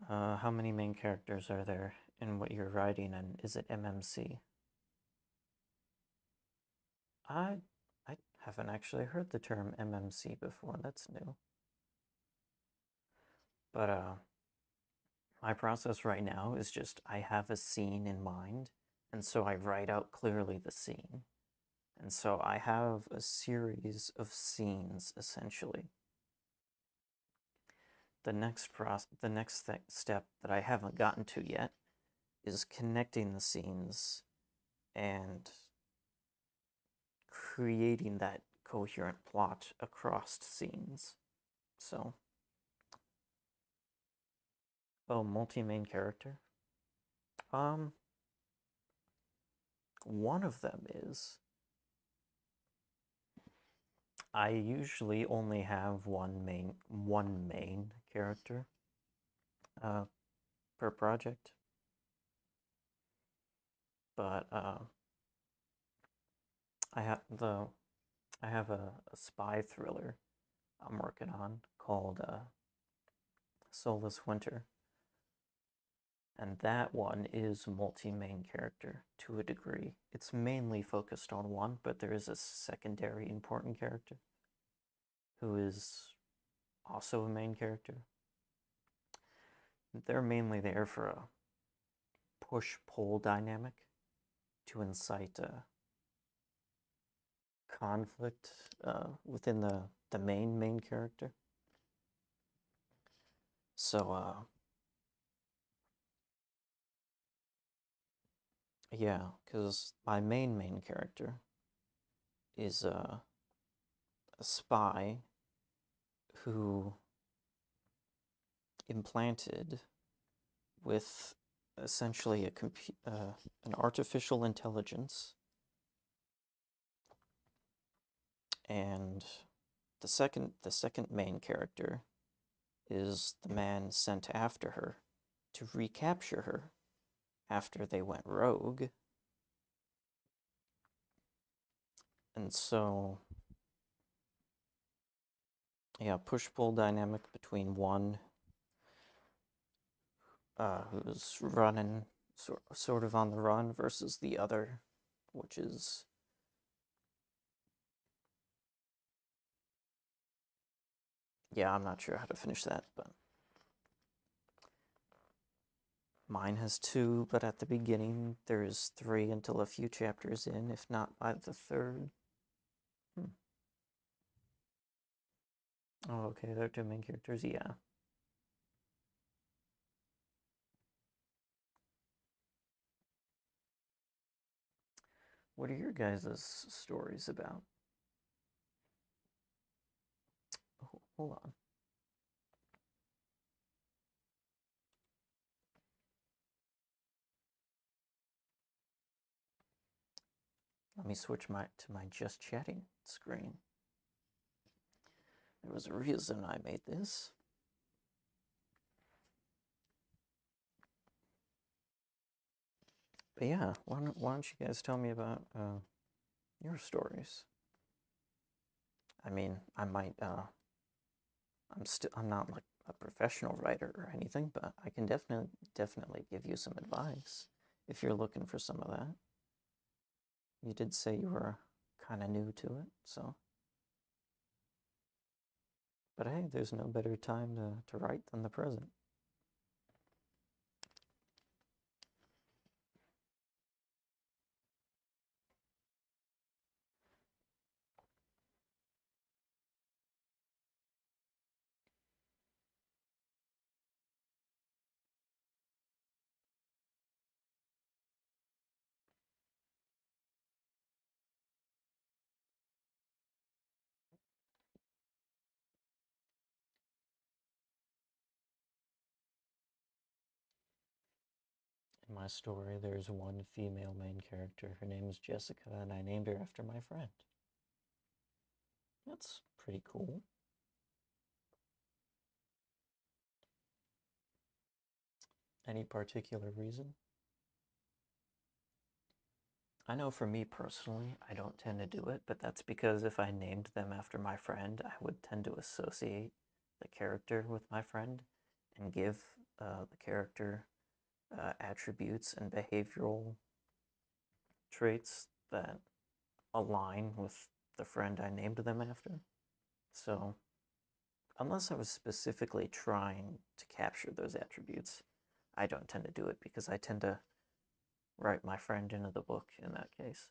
how many main characters are there in what you're writing, and is it MMC? I I haven't actually heard the term MMC before. That's new. But my process right now is just I have a scene in mind, and so I write out clearly the scene. And so I have a series of scenes essentially. The next step that I haven't gotten to yet is connecting the scenes and creating that coherent plot across scenes. So, oh, multi-main character. Um, one of them is I usually only have one main character uh, per project, but I have the I have a spy thriller I'm working on called Soulless Winter, and that one is multi-main character to a degree. It's mainly focused on one, but there is a secondary important character who is also a main character. They're mainly there for a push-pull dynamic to incite conflict within the main character. So yeah, because my main character is a spy who implanted with essentially an artificial intelligence, and the second main character is the man sent after her to recapture her after they went rogue. And so, yeah, push-pull dynamic between one who's running, sort of on the run, versus the other, which is, yeah, I'm not sure how to finish that, but mine has two, but at the beginning there's three until a few chapters in, if not by the third. Hmm. Oh, okay, they're two main characters, yeah. What are your guys' stories about? Oh, hold on. Let me switch to my just chatting screen. There was a reason I made this. But yeah, why don't you guys tell me about your stories? I mean, I'm not like a professional writer or anything, but I can definitely give you some advice if you're looking for some of that. You did say you were kind of new to it, so. But hey, there's no better time to write than the present. In my story, there's one female main character. Her name is Jessica, and I named her after my friend. That's pretty cool. Any particular reason? I know for me personally, I don't tend to do it, but that's because if I named them after my friend, I would tend to associate the character with my friend and give the character attributes and behavioral traits that align with the friend I named them after. So, unless I was specifically trying to capture those attributes, I don't tend to do it because I tend to write my friend into the book in that case.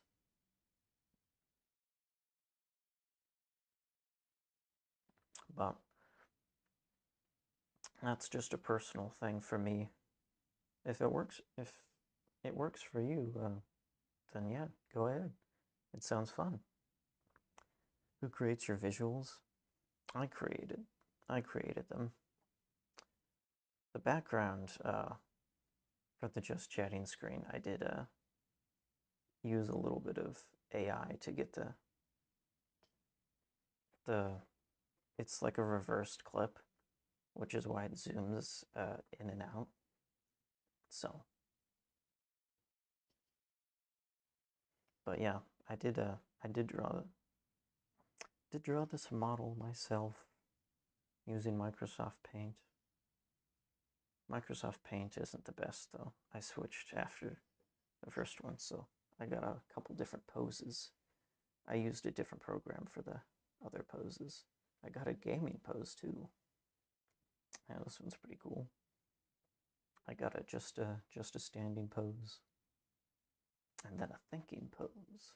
But that's just a personal thing for me. If it works for you, then yeah, go ahead. It sounds fun. Who creates your visuals? I created. I created them. The background for the just chatting screen, I did use a little bit of AI to get the. It's like a reversed clip, which is why it zooms in and out. So, but yeah, I did draw this model myself using Microsoft Paint. Microsoft Paint isn't the best though. I switched after the first one, so I got a couple different poses. I used a different program for the other poses. I got a gaming pose too. Yeah, this one's pretty cool. I got just a standing pose, and then a thinking pose.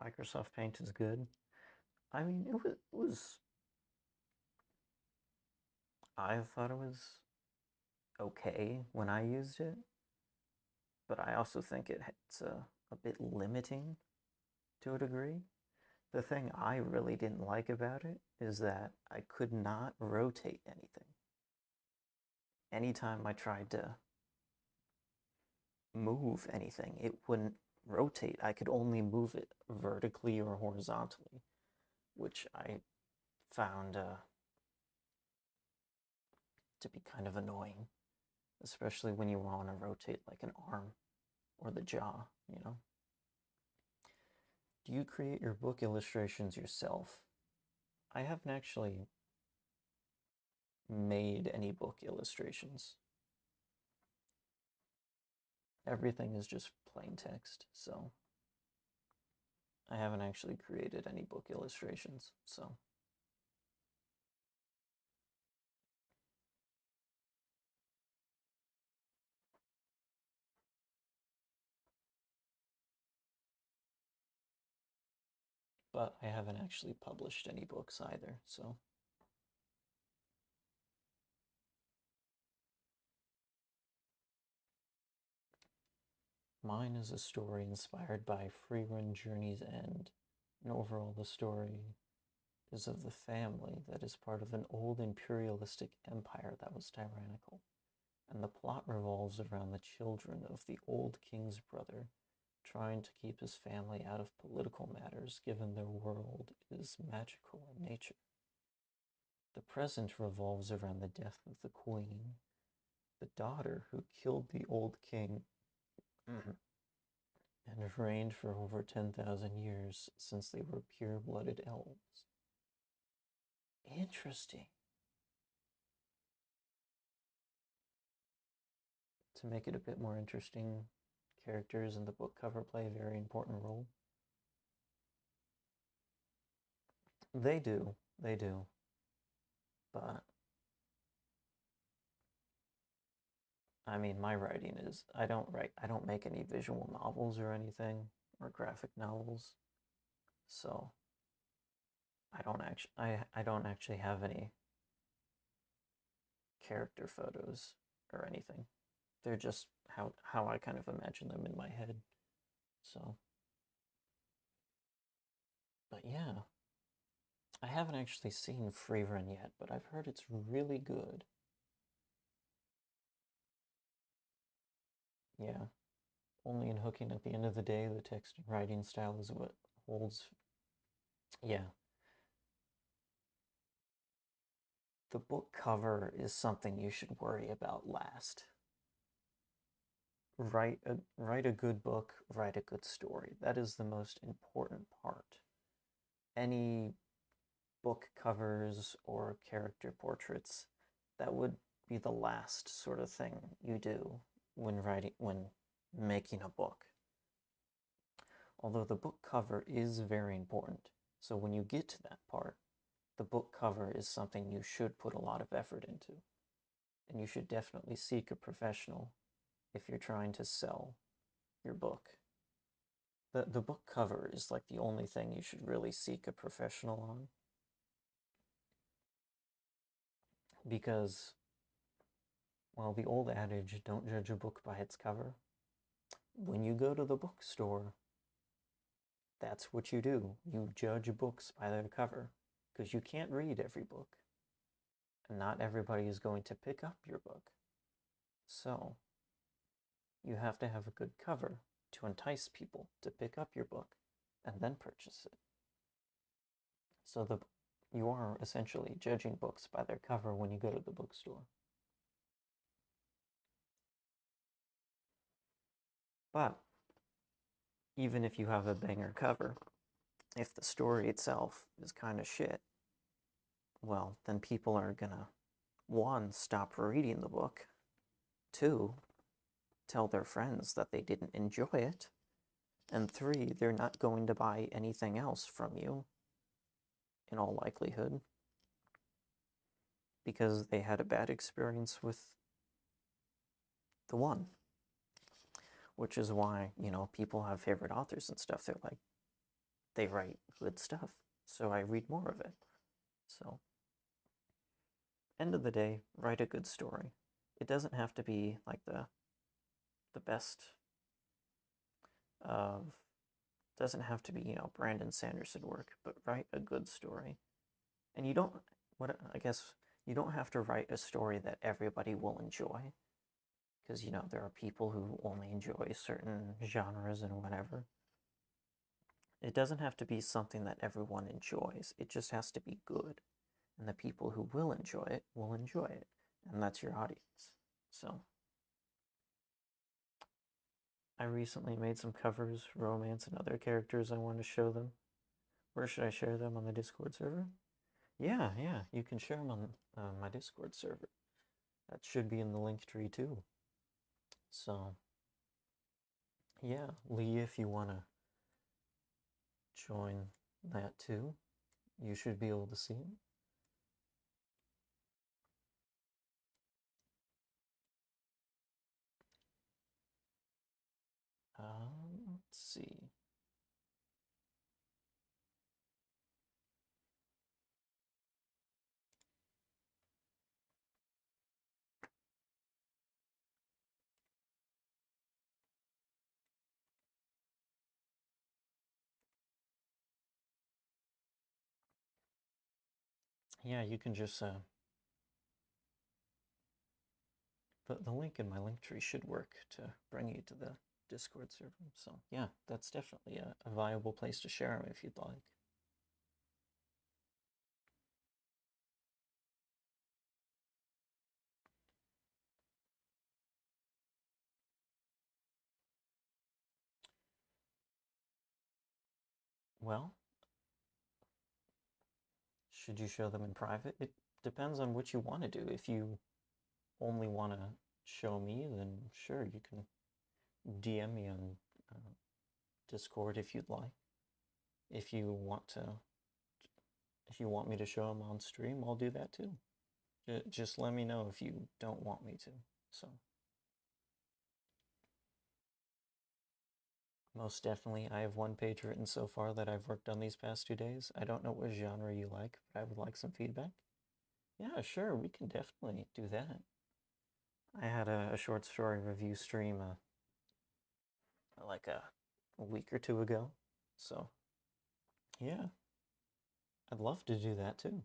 Microsoft Paint is good. I mean, it was I thought it was okay when I used it, but I also think it's a bit limiting to a degree. The thing I really didn't like about it is that I could not rotate anything. Anytime I tried to move anything, it wouldn't rotate. I could only move it vertically or horizontally, which I found to be kind of annoying, especially when you want to rotate like an arm or the jaw, you know? Do you create your book illustrations yourself? I haven't actually made any book illustrations. Everything is just plain text, so I haven't actually created any book illustrations, so. But I haven't actually published any books either, so. Mine is a story inspired by Freerun Journey's End, and overall the story is of the family that is part of an old imperialistic empire that was tyrannical, and the plot revolves around the children of the old king's brother trying to keep his family out of political matters given their world is magical in nature. The present revolves around the death of the queen, the daughter who killed the old king and have reigned for over 10,000 years since they were pure-blooded elves. Interesting. To make it a bit more interesting, characters in the book cover play a very important role. They do, but I mean, my writing is, I don't make any visual novels or anything, or graphic novels, so I don't actually have any character photos or anything. They're just how I kind of imagine them in my head. So, but yeah, I haven't actually seen Freerun yet, but I've heard it's really good. Yeah, only in hooking at the end of the day, the text and writing style is what holds. Yeah, the book cover is something you should worry about last. Write a good book, write a good story. That is the most important part. Any book covers or character portraits, that would be the last sort of thing you do when making a book. Although the book cover is very important. So when you get to that part, the book cover is something you should put a lot of effort into. And you should definitely seek a professional if you're trying to sell your book. The book cover is like the only thing you should really seek a professional on. Because, well, the old adage, don't judge a book by its cover. When you go to the bookstore, that's what you do. You judge books by their cover. Because you can't read every book. And not everybody is going to pick up your book. So, you have to have a good cover to entice people to pick up your book and then purchase it. So you are essentially judging books by their cover when you go to the bookstore. But even if you have a banger cover, if the story itself is kind of shit, well, then people are gonna, one, stop reading the book, two, tell their friends that they didn't enjoy it, and three, they're not going to buy anything else from you, in all likelihood, because they had a bad experience with the one. Which is why, you know, people have favorite authors and stuff. They're like, they write good stuff, so I read more of it. So, end of the day, write a good story. It doesn't have to be like the best of doesn't have to be, Brandon Sanderson work, but write a good story. And you don't what I guess you don't have to write a story that everybody will enjoy because there are people who only enjoy certain genres and whatever. It doesn't have to be something that everyone enjoys. It just has to be good. And the people who will enjoy it. And that's your audience. So, I recently made some covers, romance, and other characters I want to show them. Where should I share them? On the Discord server? Yeah, you can share them on my Discord server. That should be in the link tree too. So, yeah, Lee, if you want to join that too, you should be able to see it. Let's see. Yeah, you can just the link in my link tree should work to bring you to the Discord server. So yeah, that's definitely a viable place to share them if you'd like. Well, should you show them in private? It depends on what you want to do. If you only want to show me, then sure, you can DM me on uh, Discord if you'd like. If you want to, if you want me to show them on stream, I'll do that too. Just let me know if you don't want me to. So, most definitely, I have one page written so far that I've worked on these past 2 days. I don't know what genre you like, but I would like some feedback. Yeah, sure, we can definitely do that. I had a short story review stream like a week or two ago. So, yeah, I'd love to do that too.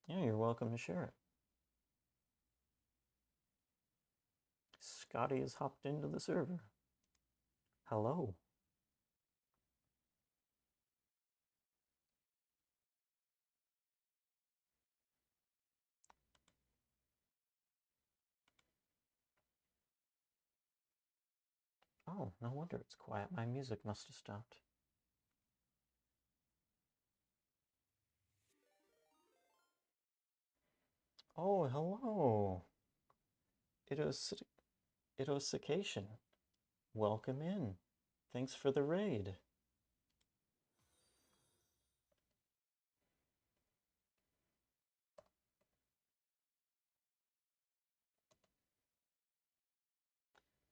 Yeah, you're welcome to share it. Scotty has hopped into the server. Hello. Oh, no wonder it's quiet. My music must have stopped. Oh, hello. Idosication. Welcome in. Thanks for the raid.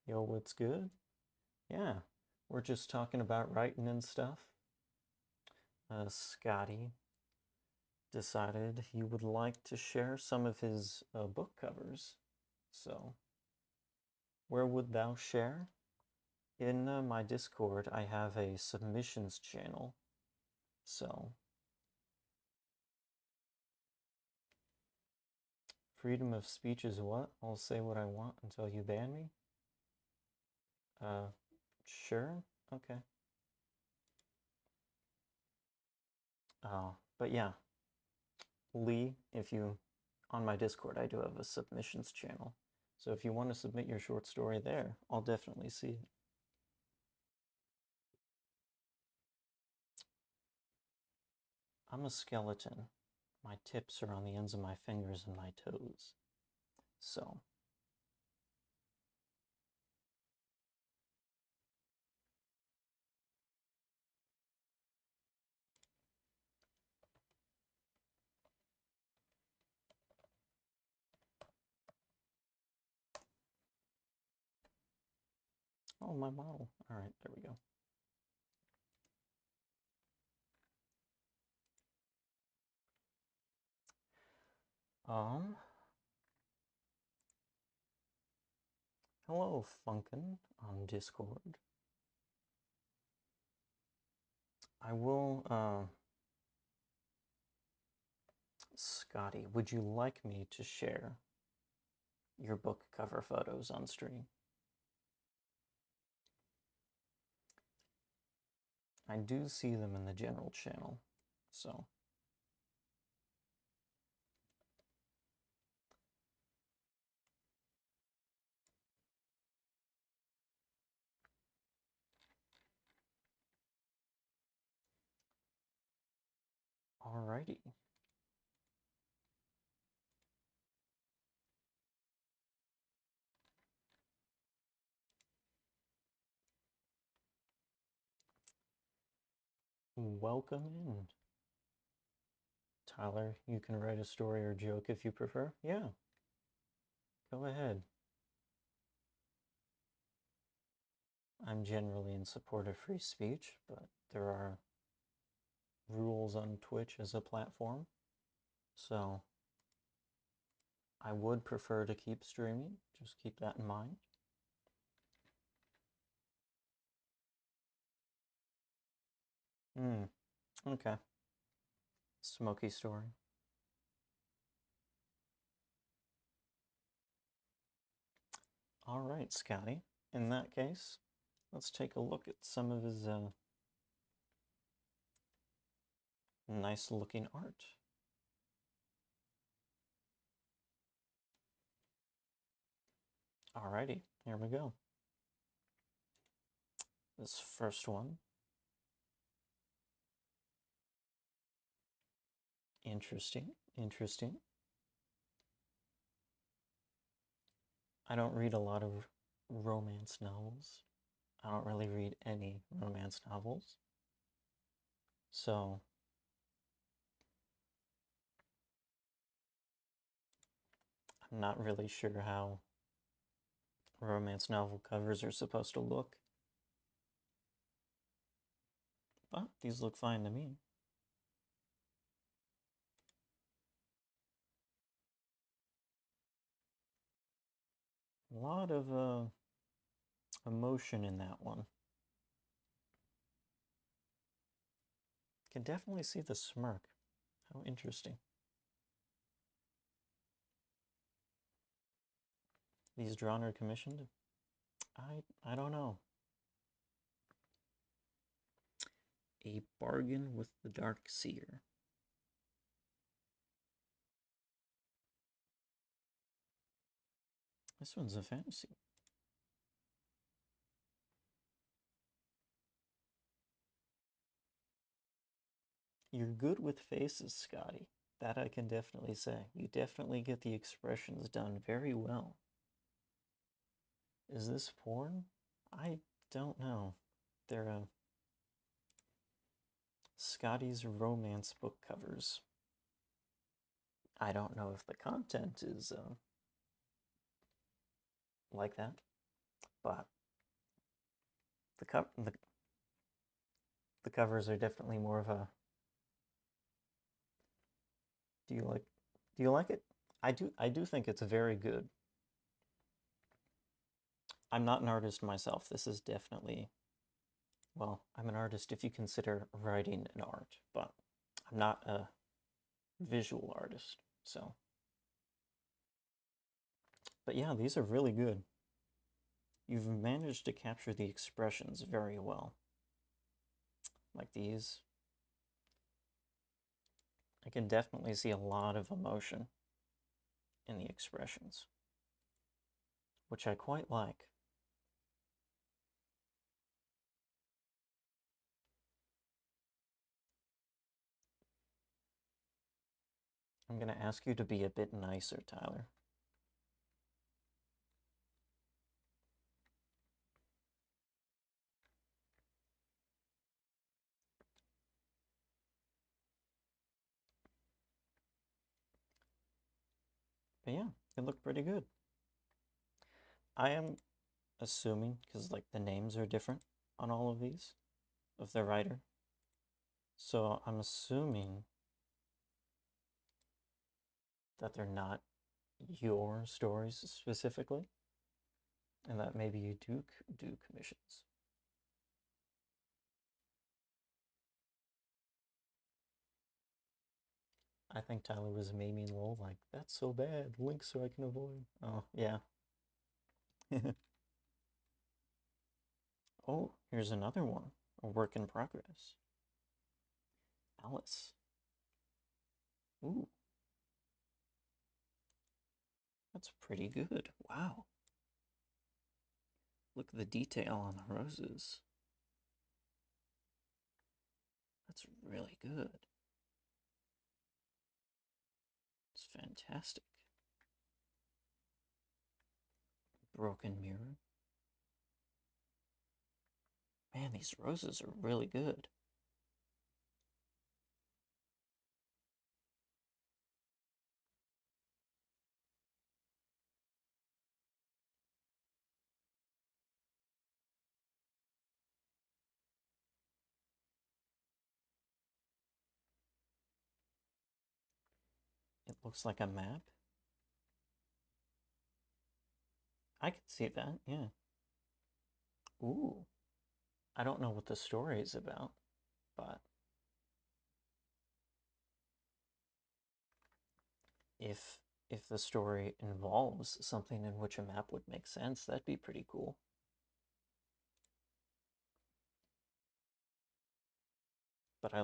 Yo, what's good? Yeah, we're just talking about writing and stuff. Scotty decided he would like to share some of his book covers. So, where would thou share? In my Discord, I have a submissions channel. So, freedom of speech is what? I'll say what I want until you ban me? Uh, sure. Okay. But yeah, Lee, if you on my Discord, I do have a submissions channel. So if you want to submit your short story there, I'll definitely see it. I'm a skeleton. My tips are on the ends of my fingers and my toes. So, Oh, my model. All right, there we go. Um, Hello, Funkin on Discord. I will, Scotty, would you like me to share your book cover photos on stream? I do see them in the general channel, so. Alrighty. Welcome in. Tyler, you can write a story or joke if you prefer. Yeah, go ahead. I'm generally in support of free speech, but there are rules on Twitch as a platform, so I would prefer to keep streaming. Just keep that in mind. Okay. Smoky story. All right, Scotty. In that case, let's take a look at some of his nice looking art. Alrighty, here we go. This first one. Interesting, interesting. I don't read a lot of romance novels. I don't really read any romance novels. So, I'm not really sure how romance novel covers are supposed to look. But these look fine to me. A lot of emotion in that one. Can definitely see the smirk. How interesting. These drawn or commissioned? I don't know. A Bargain with the Dark Seer. This one's a fantasy. You're good with faces, Scotty. That I can definitely say. You definitely get the expressions done very well. Is this porn? I don't know. They're Scotty's romance book covers. I don't know if the content is like that, but the, co- the the covers are definitely more of a. Do you like? Do you like it? I do. I do think it's very good. I'm not an artist myself. This is definitely. Well, I'm an artist if you consider writing an art, but I'm not a visual artist. So, but yeah, these are really good. You've managed to capture the expressions very well. Like these. I can definitely see a lot of emotion in the expressions, which I quite like. I'm going to ask you to be a bit nicer, Tyler. But yeah, it looked pretty good. I am assuming, because like the names are different on all of these of the writer. So I'm assuming that they're not your stories specifically, and that maybe you do commissions. I think Tyler was maybe lol like that's so bad. Link so I can avoid. Oh yeah. Oh, here's another one. A work in progress. Alice. Ooh, that's pretty good. Wow. Look at the detail on the roses. That's really good. It's fantastic. Broken mirror. Man, these roses are really good. It looks like a map. I can see that, yeah. Ooh. I don't know what the story is about, but if if the story involves something in which a map would make sense, that'd be pretty cool. But I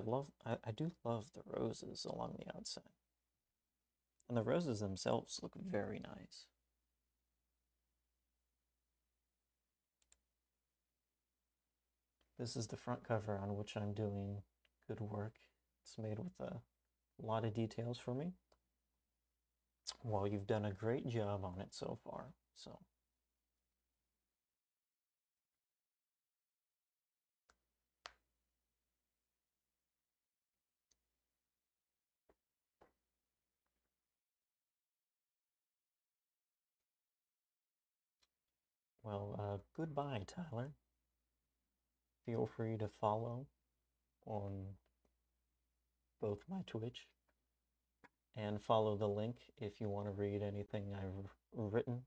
do love the roses along the outside. And the roses themselves look very nice. This is the front cover on which I'm doing good work. It's made with a lot of details for me. Well, you've done a great job on it so far. So, well, goodbye, Tyler. Feel free to follow on both my Twitch and follow the link if you want to read anything I've written.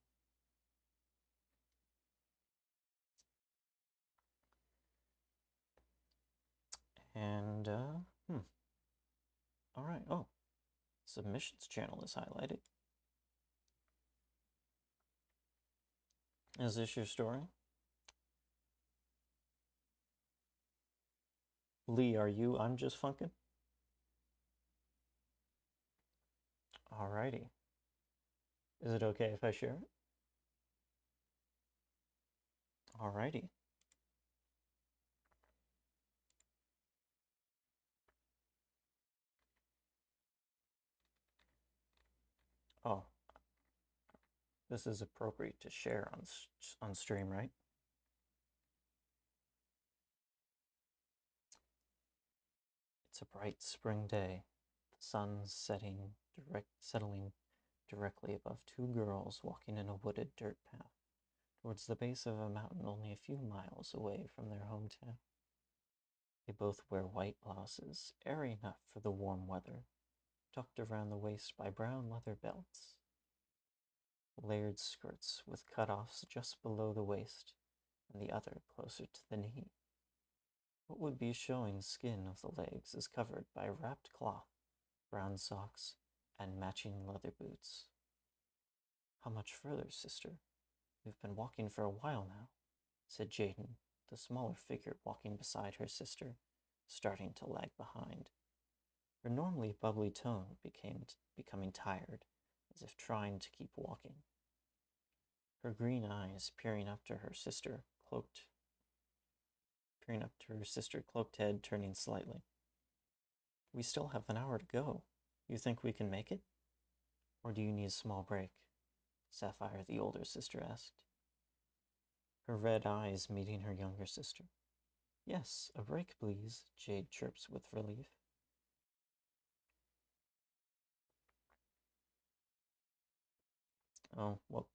And, all right. Oh, submissions channel is highlighted. Is this your story? Lee, are you I'm Just Funkin'? Alrighty. Is it okay if I share it? Alrighty. Oh, this is appropriate to share on stream, right? It's a bright spring day. The sun settling directly above two girls walking in a wooded dirt path towards the base of a mountain only a few miles away from their hometown. They both wear white blouses, airy enough for the warm weather, tucked around the waist by brown leather belts. Layered skirts with cutoffs just below the waist and the other closer to the knee. What would be showing skin of the legs is covered by wrapped cloth, brown socks, and matching leather boots. How much further, sister? We've been walking for a while now, said Jaden, the smaller figure walking beside her sister, starting to lag behind. Her normally bubbly tone becoming tired, as if trying to keep walking. Her green eyes peering up to her sister cloaked head turning slightly. We still have an hour to go. You think we can make it? Or do you need a small break? Sapphire, the older sister, asked, her red eyes meeting her younger sister. Yes, a break, please, Jade chirps with relief. Oh, well,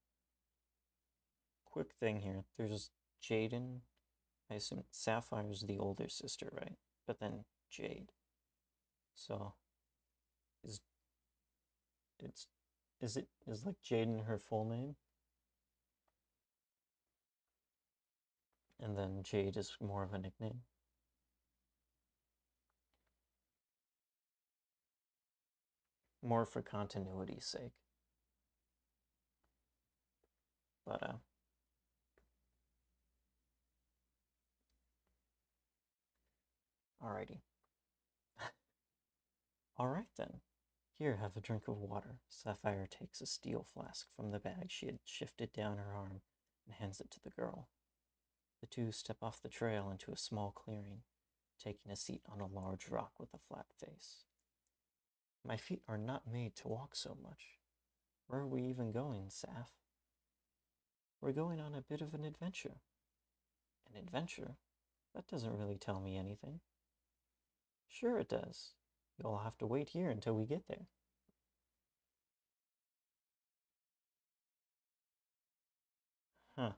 quick thing here. There's Jaden. I assume Sapphire's the older sister, right? But then Jade. So is it's is like Jaden her full name? And then Jade is more of a nickname? More for continuity's sake. But alrighty. Alright then. Here, have a drink of water. Sapphire takes a steel flask from the bag she had shifted down her arm and hands it to the girl. The two step off the trail into a small clearing, taking a seat on a large rock with a flat face. My feet are not made to walk so much. Where are we even going, Saf? We're going on a bit of an adventure. An adventure? That doesn't really tell me anything. Sure it does. You'll have to wait here until we get there. Huh.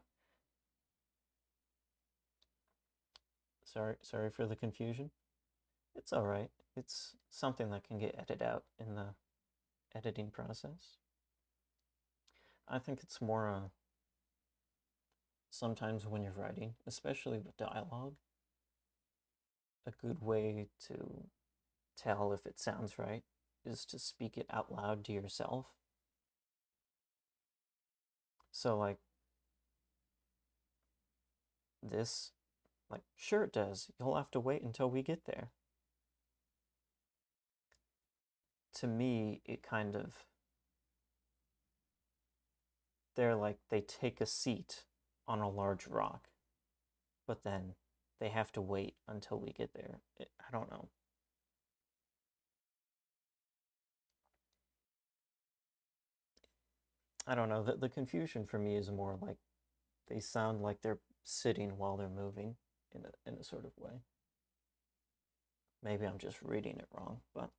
Sorry for the confusion. It's all right. It's something that can get edited out in the editing process. I think it's more sometimes when you're writing, especially with dialogue, a good way to tell if it sounds right is to speak it out loud to yourself. So, like this, like, sure it does. You'll have to wait until we get there. To me, it kind of, they're like, they take a seat on a large rock, but then they have to wait until we get there. I don't know. I don't know. The confusion for me is more like they sound like they're sitting while they're moving in a sort of way. Maybe I'm just reading it wrong, but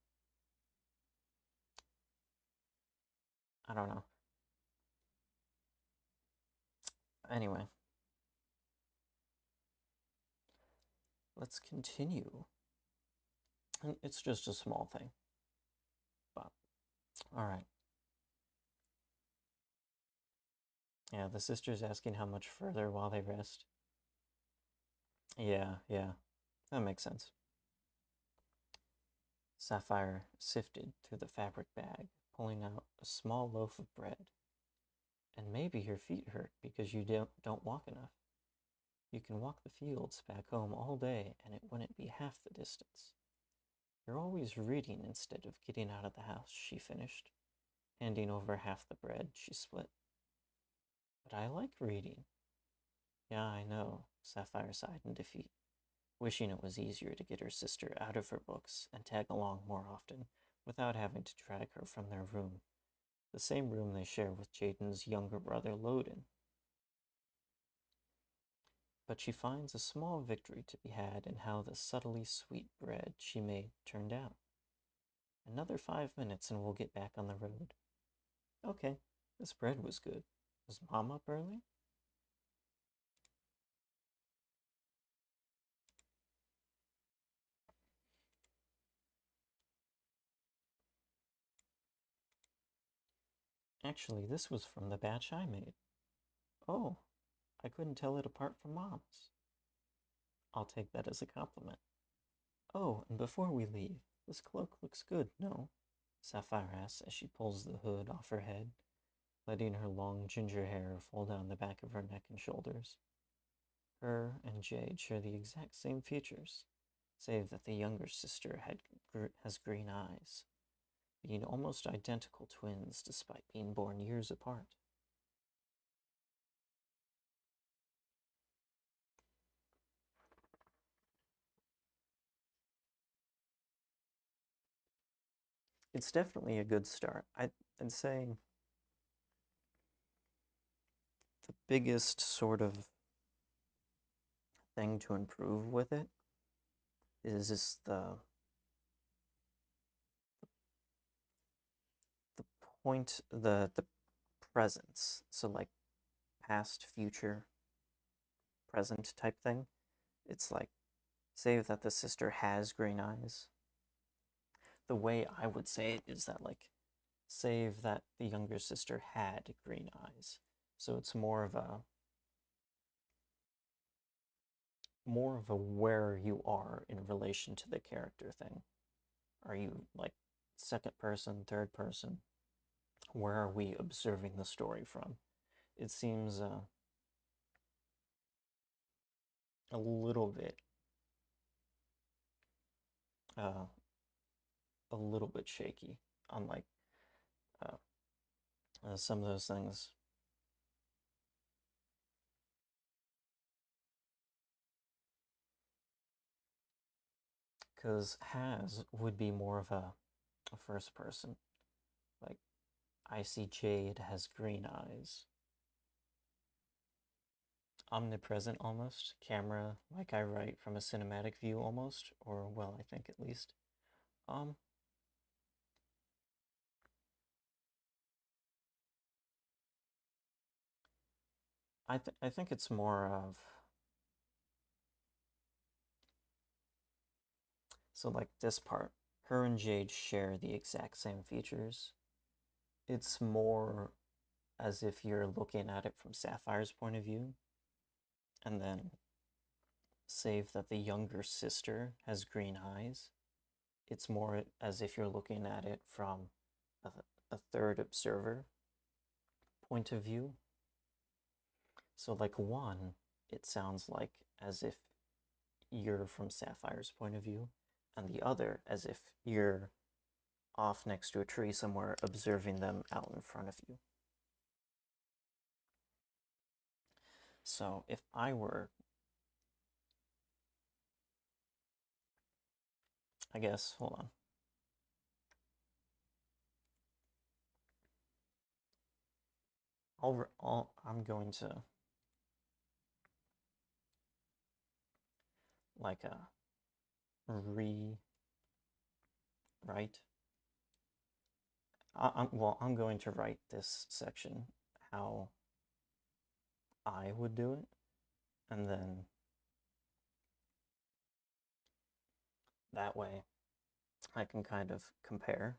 I don't know. Anyway, let's continue. And it's just a small thing, but all right. Yeah, the sister's asking how much further while they rest. Yeah, that makes sense. Sapphire sifted through the fabric bag, pulling out a small loaf of bread. And maybe your feet hurt because you don't walk enough. You can walk the fields back home all day and it wouldn't be half the distance. You're always reading instead of getting out of the house, she finished, handing over half the bread she split. But I like reading. Yeah, I know, Sapphire sighed in defeat, wishing it was easier to get her sister out of her books and tag along more often without having to drag her from their room, the same room they share with Jaden's younger brother Loden. But she finds a small victory to be had in how the subtly sweet bread she made turned out. Another 5 minutes and we'll get back on the road. Okay, this bread was good. Was Mom up early? Actually, this was from the batch I made. Oh, I couldn't tell it apart from Mom's. I'll take that as a compliment. Oh, and before we leave, this cloak looks good, no? Sapphire asks as she pulls the hood off her head, letting her long ginger hair fall down the back of her neck and shoulders. Her and Jade share the exact same features, save that the younger sister has green eyes, being almost identical twins despite being born years apart. It's definitely a good start. I'd say the biggest sort of thing to improve with it is just the point the presence. So like past, future, present type thing. It's like, say that the sister has green eyes. The way I would say it is that, like, save that the younger sister had green eyes. So it's more of a where you are in relation to the character thing. Are you like second person, third person? Where are we observing the story from? It seems a little bit uh, a little bit shaky on like uh, some of those things. Because has would be more of a first person. Like, I see Jade has green eyes. Omnipresent almost. Camera, like I write from a cinematic view almost. Or, well, I think at least. Um, I think it's more of. So, like this part, her and Jade share the exact same features. It's more as if you're looking at it from Sapphire's point of view, and then save that the younger sister has green eyes. It's more as if you're looking at it from a, a third observer point of view. So, like one, it sounds like as if you're from Sapphire's point of view, and the other as if you're off next to a tree somewhere observing them out in front of you. So, if I were, I guess, hold on. I'm going to like rewrite. I'm going to write this section how I would do it, and then that way I can kind of compare.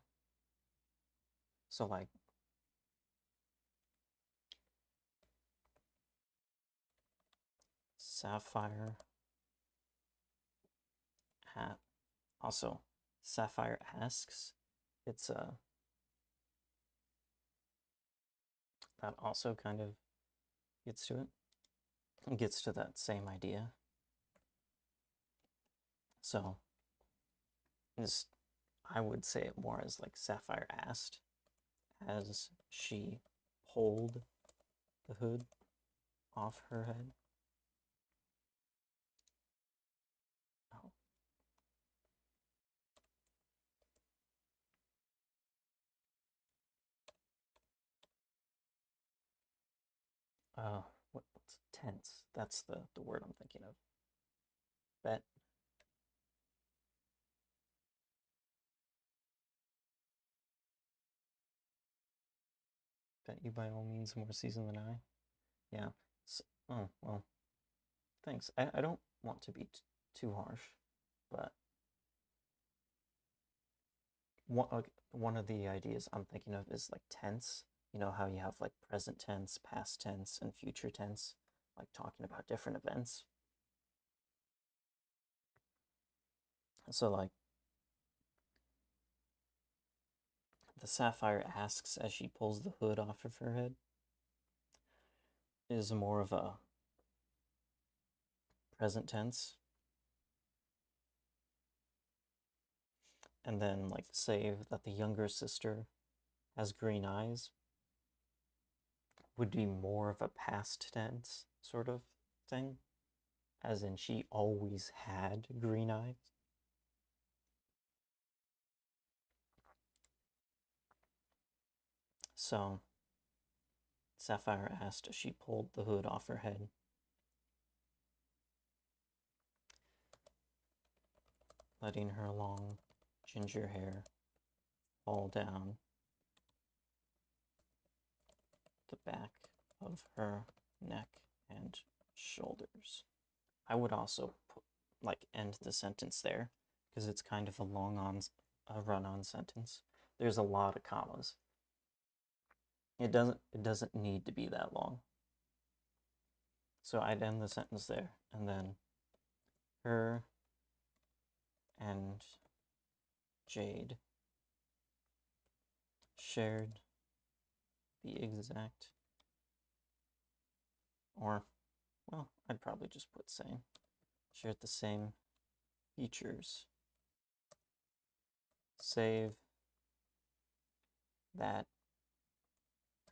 So like Sapphire hat also Sapphire asks. It's that also kind of gets to it. It gets to that same idea. So this I would say it more as like Sapphire asked as she pulled the hood off her head. Oh, what's tense? That's the word I'm thinking of. Bet. Bet you by all means more seasoned than I. Yeah. So, oh well. Thanks. I don't want to be too harsh, but one of the ideas I'm thinking of is like tense. You know how you have like present tense, past tense, and future tense, like talking about different events. So like the Sapphire asks as she pulls the hood off of her head is more of a present tense. And then like save that the younger sister has green eyes would be more of a past tense sort of thing, as in she always had green eyes. So Sapphire asked as she pulled the hood off her head, letting her long ginger hair fall down the back of her neck, and shoulders. I would also put, like, end the sentence there because it's kind of a run-on sentence. There's a lot of commas. It doesn't need to be that long. So I'd end the sentence there, and then her and Jade shared the exact, or, well, I'd probably just put same. Shared the same features, save that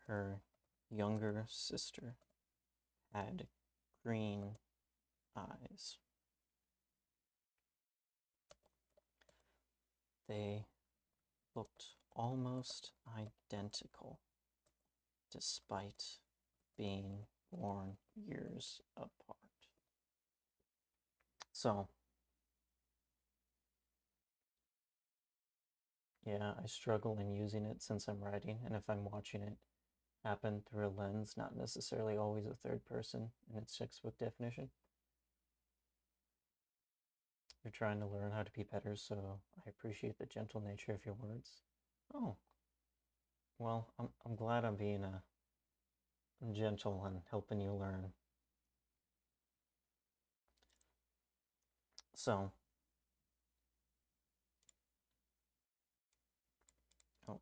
her younger sister had green eyes. They looked almost identical despite being born years apart. So, yeah, I struggle in using it since I'm writing, and if I'm watching it happen through a lens, not necessarily always a third person in its textbook definition. You're trying to learn how to be better, so I appreciate the gentle nature of your words. Oh, well, I'm glad I'm being gentle and helping you learn. So, oh,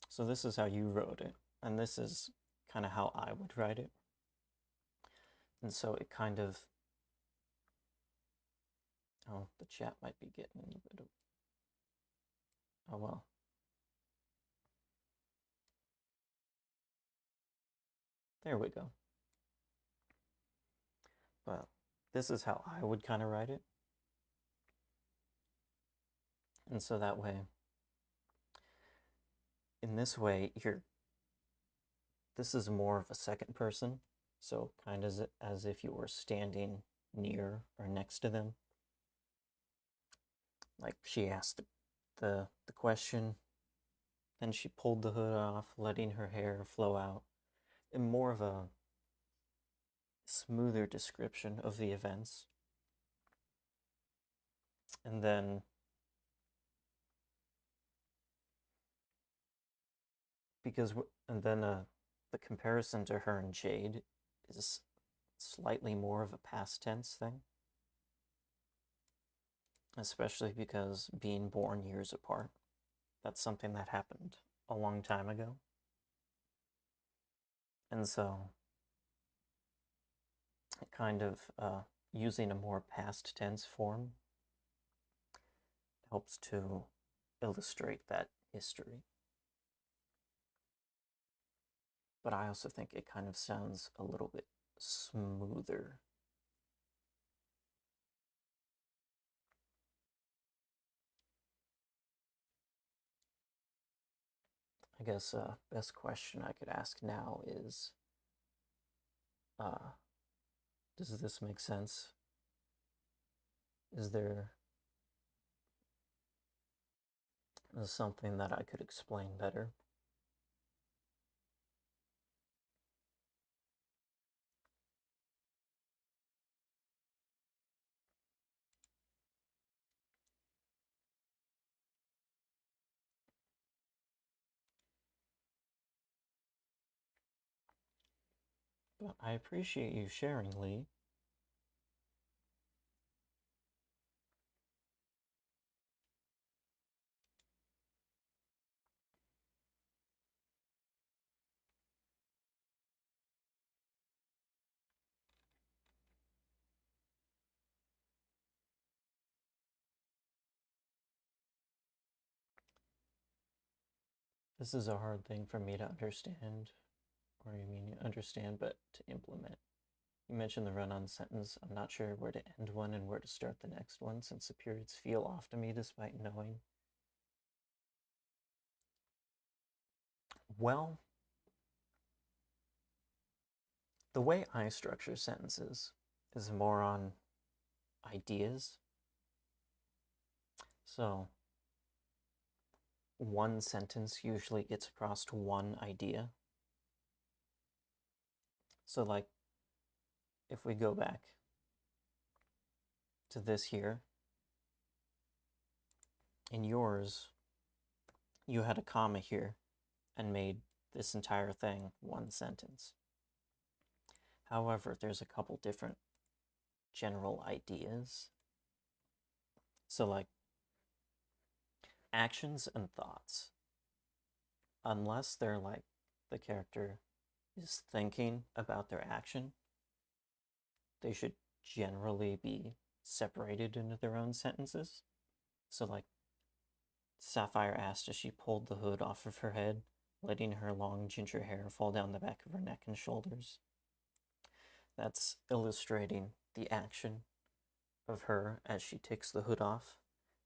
so this is how you wrote it, and this is kind of how I would write it. And so it kind of, oh, the chat might be getting a bit of, oh well. There we go. But this is how I would kind of write it. And so that way, in this way, this is more of a second person. So kind of as if you were standing near or next to them. Like she asked the question, then she pulled the hood off, letting her hair flow out, in more of a smoother description of the events. And then the comparison to her and Jade is slightly more of a past tense thing, especially because being born years apart, that's something that happened a long time ago. And so, kind of using a more past tense form helps to illustrate that history. But I also think it kind of sounds a little bit smoother. I guess best question I could ask now is, does this make sense? Is there something that I could explain better? But I appreciate you sharing, Lee. This is a hard thing for me to understand, or you mean understand, but to implement. You mentioned the run-on sentence. I'm not sure where to end one and where to start the next one, since the periods feel off to me despite knowing. Well, the way I structure sentences is more on ideas. So, one sentence usually gets across to one idea. So, like, if we go back to this here, in yours, you had a comma here and made this entire thing one sentence. However, there's a couple different general ideas. So, like, actions and thoughts. Unless they're like the character is thinking about their action, they should generally be separated into their own sentences. So, like, Sapphire asked as she pulled the hood off of her head, letting her long ginger hair fall down the back of her neck and shoulders. That's illustrating the action of her as she takes the hood off,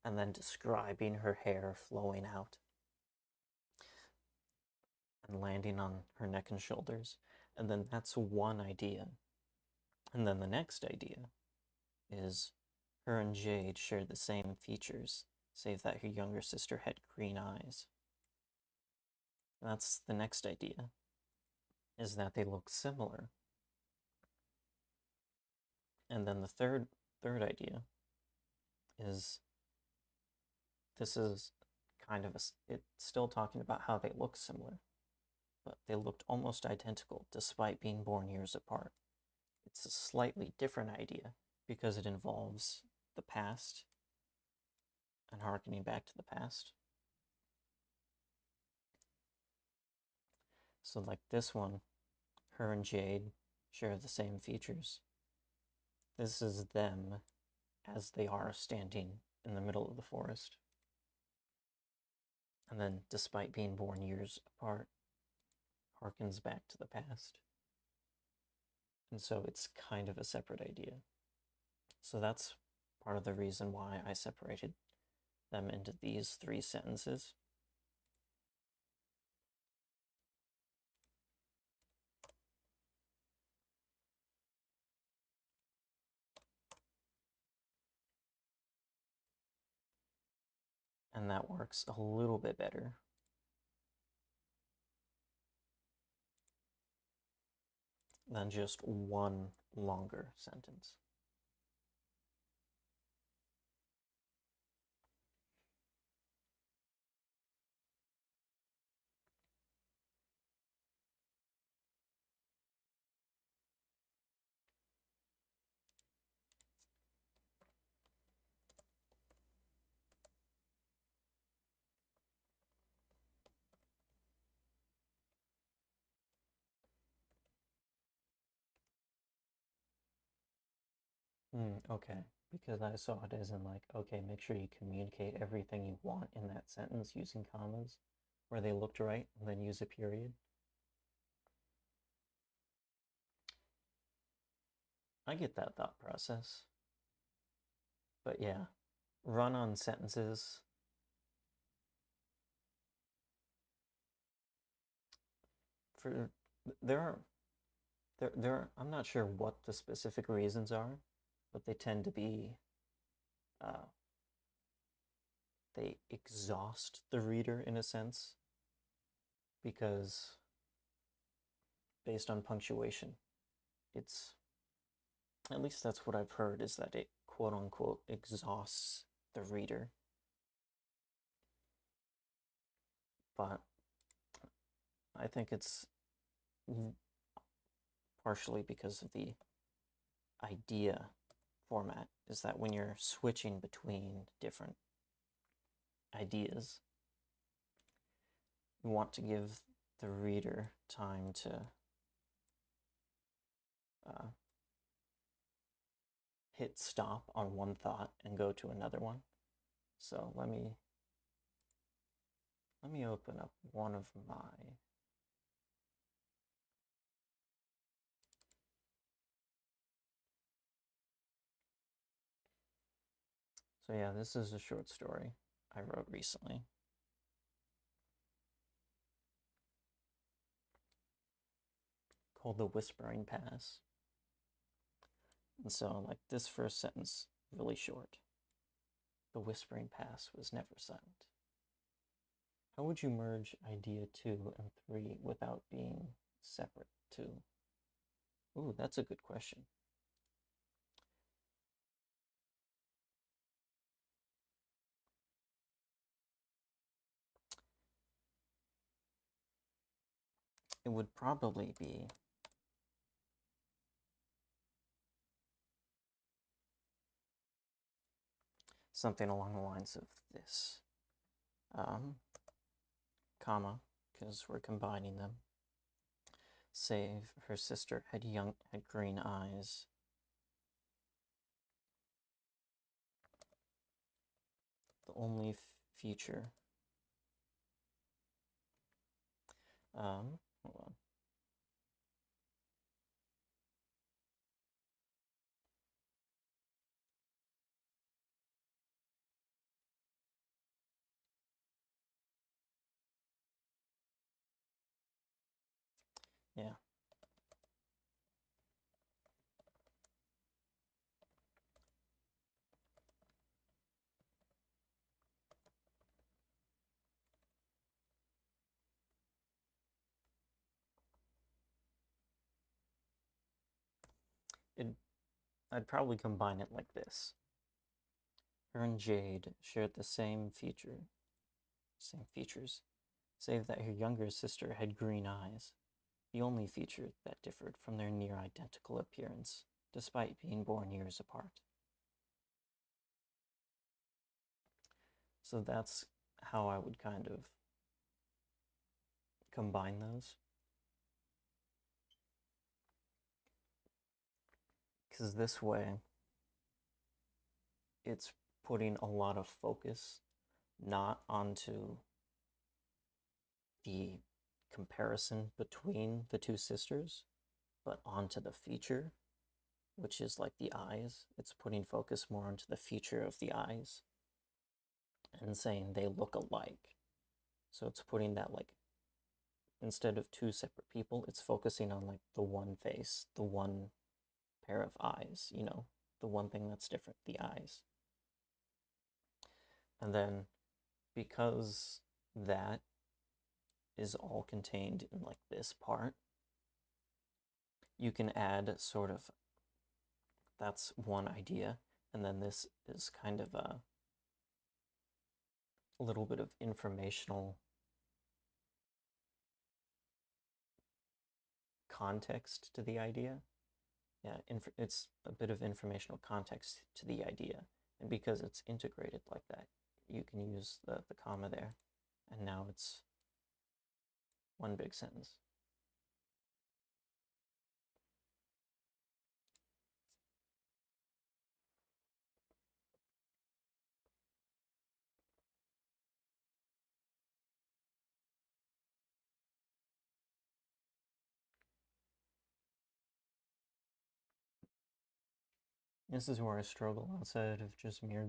and then describing her hair flowing out and landing on her neck and shoulders. And then that's one idea. And then the next idea is her and Jade shared the same features, save that her younger sister had green eyes. And that's the next idea, is that they look similar. And then the third idea is this is kind of it's still talking about how they look similar, but they looked almost identical despite being born years apart. It's a slightly different idea because it involves the past and harkening back to the past. So, like this one, her and Jade share the same features. This is them as they are standing in the middle of the forest. And then, despite being born years apart, harkens back to the past. And so it's kind of a separate idea. So that's part of the reason why I separated them into these three sentences. And that works a little bit better than just one longer sentence. Okay, because I saw it as in like, okay, make sure you communicate everything you want in that sentence using commas where they looked right, and then use a period. I get that thought process. But yeah, run-on sentences, for there are I'm not sure what the specific reasons are, but they tend to be uh, they exhaust the reader in a sense because based on punctuation, it's at least that's what I've heard is that it quote unquote exhausts the reader. But I think it's partially because of the idea format is that when you're switching between different ideas, you want to give the reader time to uh, hit stop on one thought and go to another one. So let me open up one of my so yeah, this is a short story I wrote recently called The Whispering Pass. And so like this first sentence, really short. The Whispering Pass was never silent. How would you merge idea 2 and 3 without being separate 2? Ooh, that's a good question. It would probably be something along the lines of this. Comma, because we're combining them. Save her sister had green eyes. The only feature. Hold on. Yeah. I'd probably combine it like this. Her and Jade shared the same features, save that her younger sister had green eyes, the only feature that differed from their near identical appearance, despite being born years apart. So that's how I would kind of combine those. Because this way, it's putting a lot of focus not onto the comparison between the two sisters, but onto the feature, which is like the eyes. It's putting focus more onto the feature of the eyes and saying they look alike. So it's putting that like, instead of two separate people, it's focusing on like the one face, the one pair of eyes, you know, the one thing that's different, the eyes. And then because that is all contained in like this part, you can add sort of, that's one idea, and then this is kind of a little bit of informational context to the idea. Yeah, it's a bit of informational context to the idea. And because it's integrated like that, you can use the comma there. And now it's one big sentence. This is where I struggle outside of just mere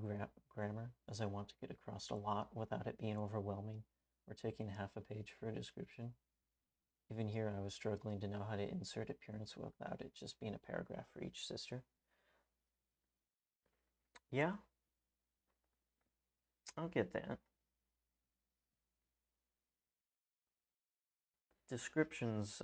grammar, as I want to get across a lot without it being overwhelming or taking half a page for a description. Even here, I was struggling to know how to insert appearance without it just being a paragraph for each sister. Yeah, I'll get that. Descriptions,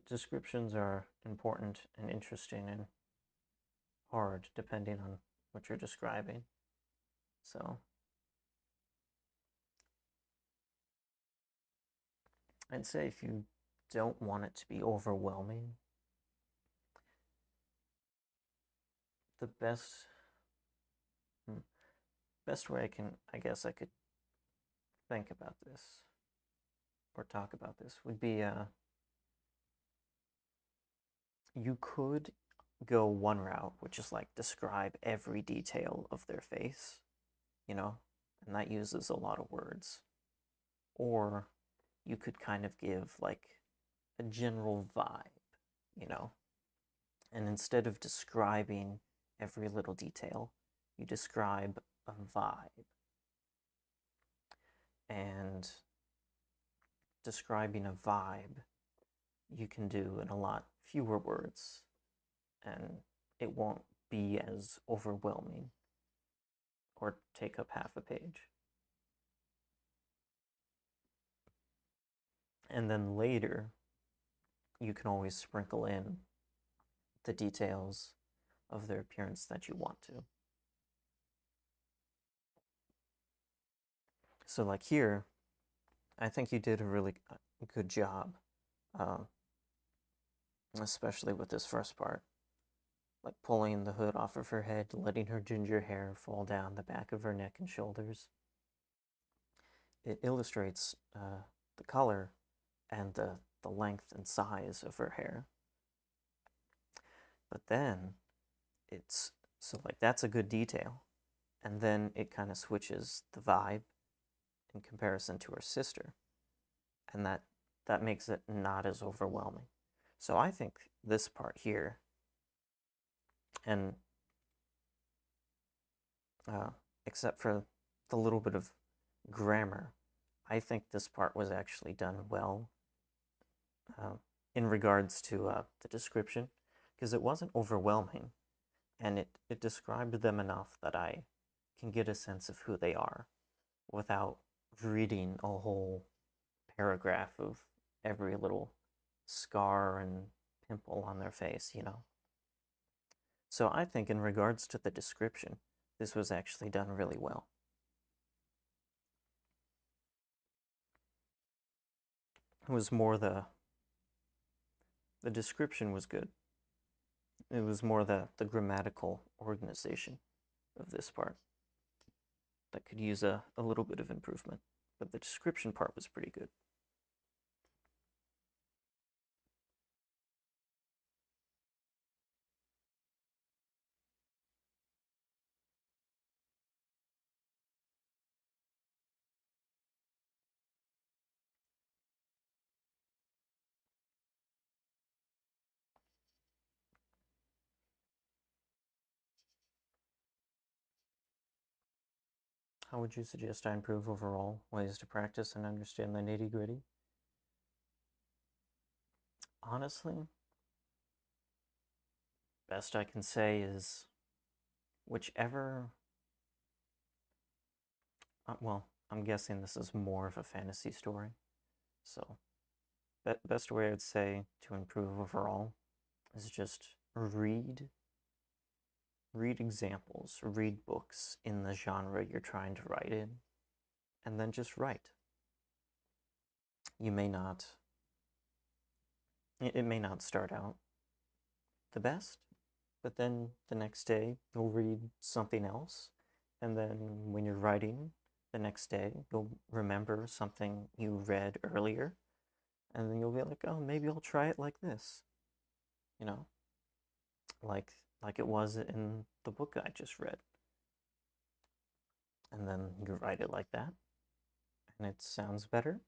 descriptions are important and interesting and hard depending on what you're describing. So I'd say if you don't want it to be overwhelming, the hmm, best way I guess I could think about this or talk about this would be you could go one route, which is like describe every detail of their face, you know, and that uses a lot of words. Or you could kind of give like a general vibe, you know, and instead of describing every little detail, you describe a vibe. And describing a vibe, you can do in a lot fewer words, and it won't be as overwhelming or take up half a page. And then later, you can always sprinkle in the details of their appearance that you want to. So, like here, I think you did a really good job, uh, especially with this first part. Like pulling the hood off of her head, letting her ginger hair fall down the back of her neck and shoulders. It illustrates the color and the length and size of her hair. But then it's so like that's a good detail. And then it kind of switches the vibe in comparison to her sister. And that makes it not as overwhelming. So I think this part here, and uh, except for the little bit of grammar, I think this part was actually done well uh, in regards to the description, because it wasn't overwhelming, and it described them enough that I can get a sense of who they are without reading a whole paragraph of every little scar and pimple on their face, you know? So I think in regards to the description, this was actually done really well. It was more the description was good. It was more the grammatical organization of this part that could use a little bit of improvement. But the description part was pretty good. How would you suggest I improve overall? Ways to practice and understand the nitty gritty? Honestly, best I can say is whichever. Well, I'm guessing this is more of a fantasy story. So, best way I'd say to improve overall is just read examples, read books in the genre you're trying to write in, and then just write. You may not, it may not start out the best, but then the next day you'll read something else, and then when you're writing the next day, you'll remember something you read earlier, and then you'll be like, oh, maybe I'll try it like this, you know, like like it was in the book I just read. And then you write it like that, and it sounds better,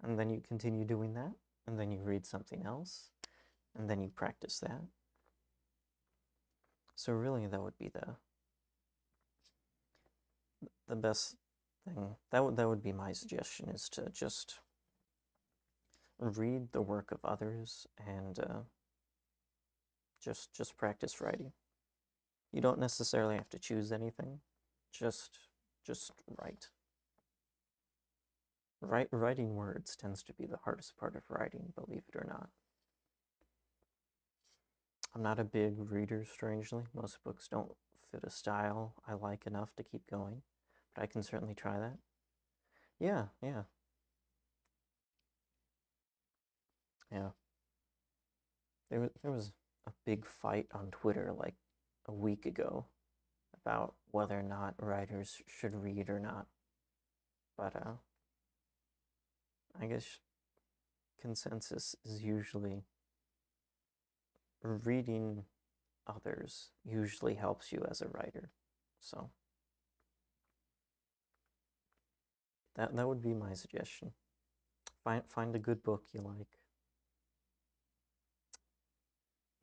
and then you continue doing that, and then you read something else, and then you practice that. So really, that would be the best thing. That would be my suggestion is to just read the work of others and just practice writing. You don't necessarily have to choose anything. Just just write. Writing words tends to be the hardest part of writing, believe it or not. I'm not a big reader, strangely. Most books don't fit a style I like enough to keep going, but I can certainly try that. Yeah, yeah, yeah. There was a big fight on Twitter like a week ago about whether or not writers should read or not. But I guess consensus is usually reading others usually helps you as a writer. So that would be my suggestion. Find a good book you like,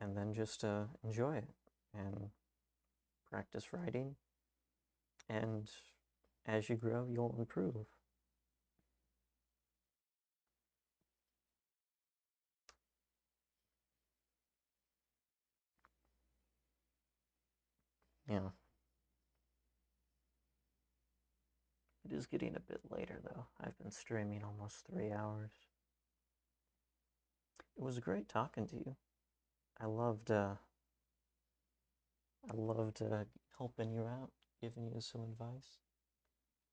and then just enjoy it and practice writing. And as you grow, you'll improve. Yeah, it is getting a bit later though. I've been streaming almost 3 hours. It was great talking to you. I loved helping you out, giving you some advice.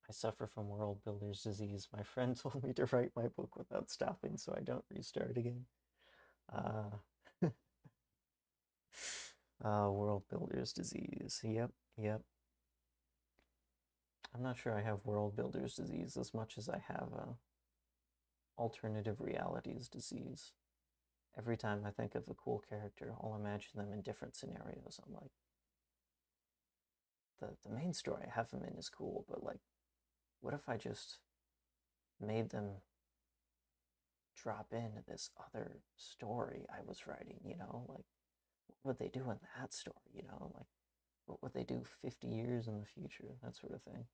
I suffer from world builder's disease. My friend told me to write my book without stopping so I don't restart again. Uh, world builder's disease. Yep, yep. I'm not sure I have world builder's disease as much as I have alternative realities disease. Every time I think of a cool character, I'll imagine them in different scenarios. I'm like, the main story I have them in is cool, but like, what if I just made them drop into this other story I was writing, you know? Like, what would they do in that story, you know? Like, what would they do 50 years in the future? That sort of thing.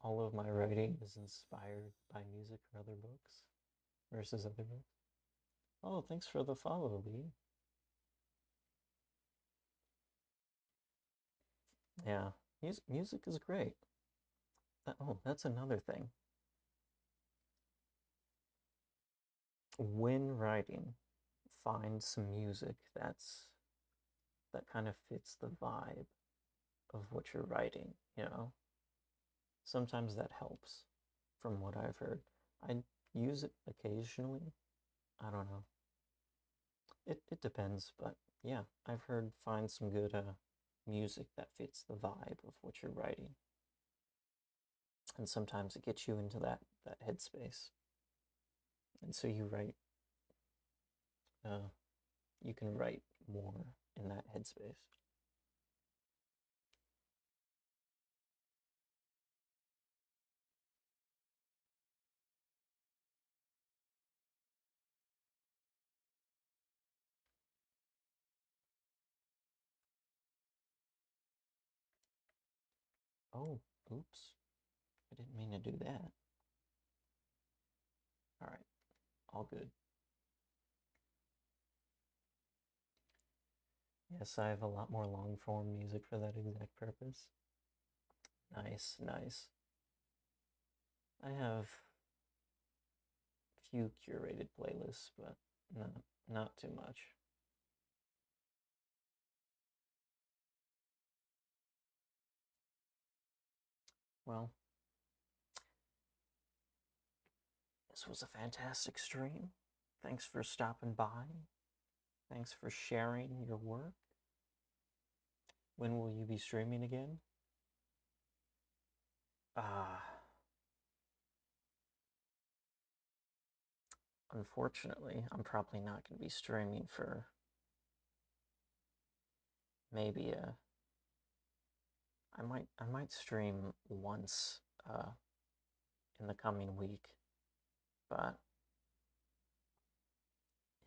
All of my writing is inspired by music or other books versus other books. Oh, thanks for the follow, Lee. Yeah, music is great. Oh, that's another thing. When writing, find some music that kind of fits the vibe of what you're writing, you know? Sometimes that helps, from what I've heard. I use it occasionally. I don't know. It depends, but yeah, I've heard find some good music that fits the vibe of what you're writing. And sometimes it gets you into that headspace. And so uh, you can write more in that headspace. Oh, oops. I didn't mean to do that. All right, all good. Yes, I have a lot more long form music for that exact purpose. Nice, nice. I have a few curated playlists, but not too much. Well, this was a fantastic stream. Thanks for stopping by. Thanks for sharing your work. When will you be streaming again? Unfortunately, I'm probably not going to be streaming for maybe a. I might stream once in the coming week, but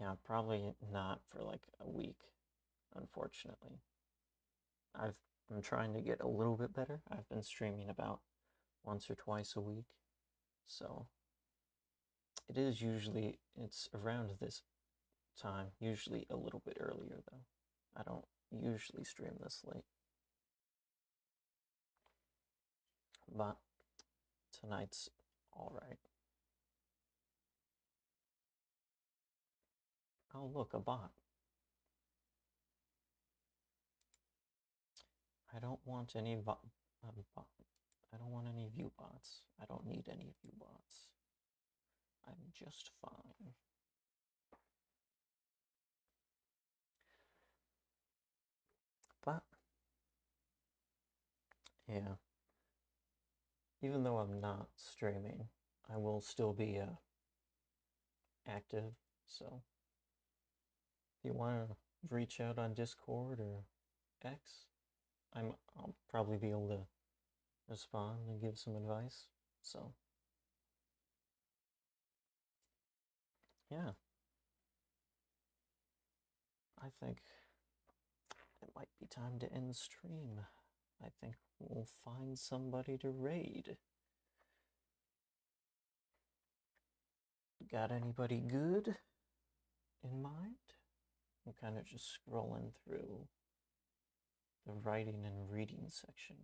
yeah, probably not for like a week. Unfortunately, I'm trying to get a little bit better. I've been streaming about once or twice a week, so it's around this time, usually a little bit earlier though. I don't usually stream this late, but tonight's all right. Oh, look, a bot. I don't want any bot. I don't want any view bots. I don't need any view bots. I'm just fine. But yeah, even though I'm not streaming, I will still be active. So if you want to reach out on Discord or X, I'll probably be able to respond and give some advice. So yeah, I think it might be time to end the stream. I think we'll find somebody to raid. Got anybody good in mind? I'm kind of just scrolling through the writing and reading section.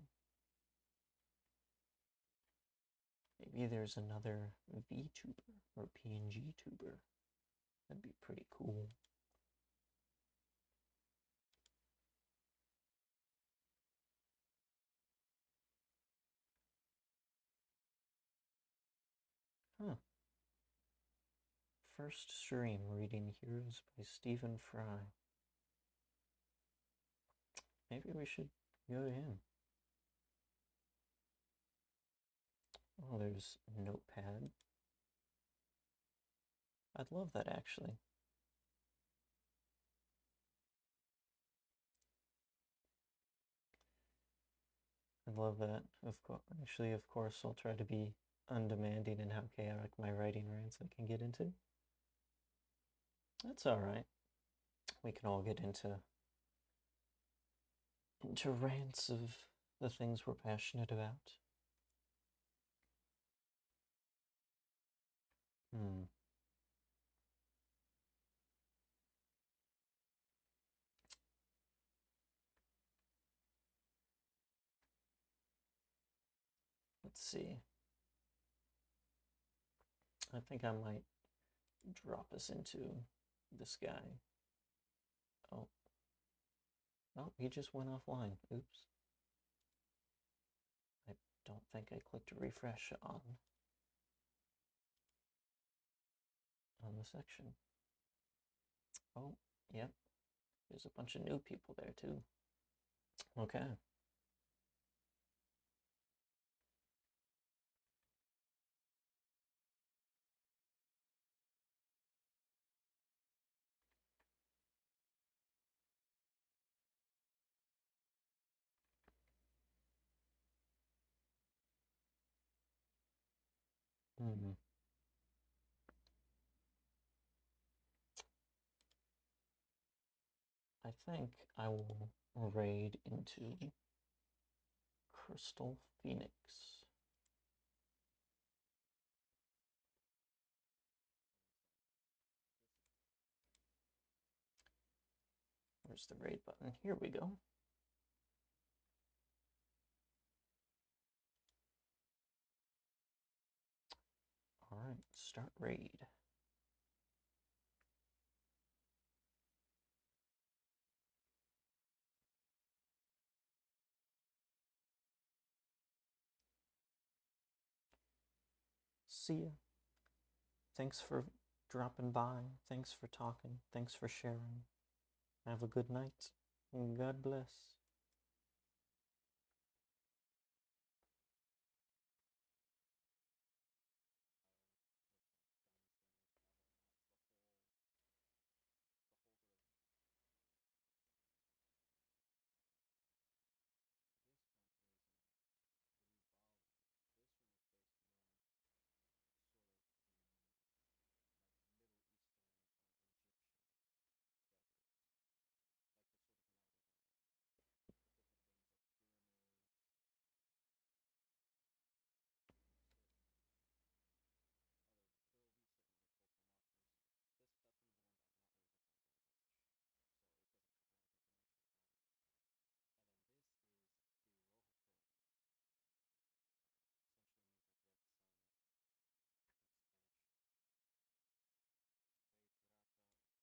Maybe there's another VTuber or PNG tuber. That'd be pretty cool. Huh. First stream reading Heroes by Stephen Fry. Maybe we should go to him. Oh, there's Notepad. I'd love that actually. I love that. Of course, I'll try to be undemanding in how chaotic my writing rants I can get into. That's all right. We can all get into rants of the things we're passionate about. Hmm. Let's see. I think I might drop us into this guy. Oh, oh, he just went offline. Oops. I don't think I clicked refresh on the section. Oh, yep. There's a bunch of new people there too. Okay. Hmm. I think I will raid into Crystal Phoenix. Where's the raid button? Here we go. All right, start raid. See ya. Thanks for dropping by. Thanks for talking. Thanks for sharing. Have a good night. God bless.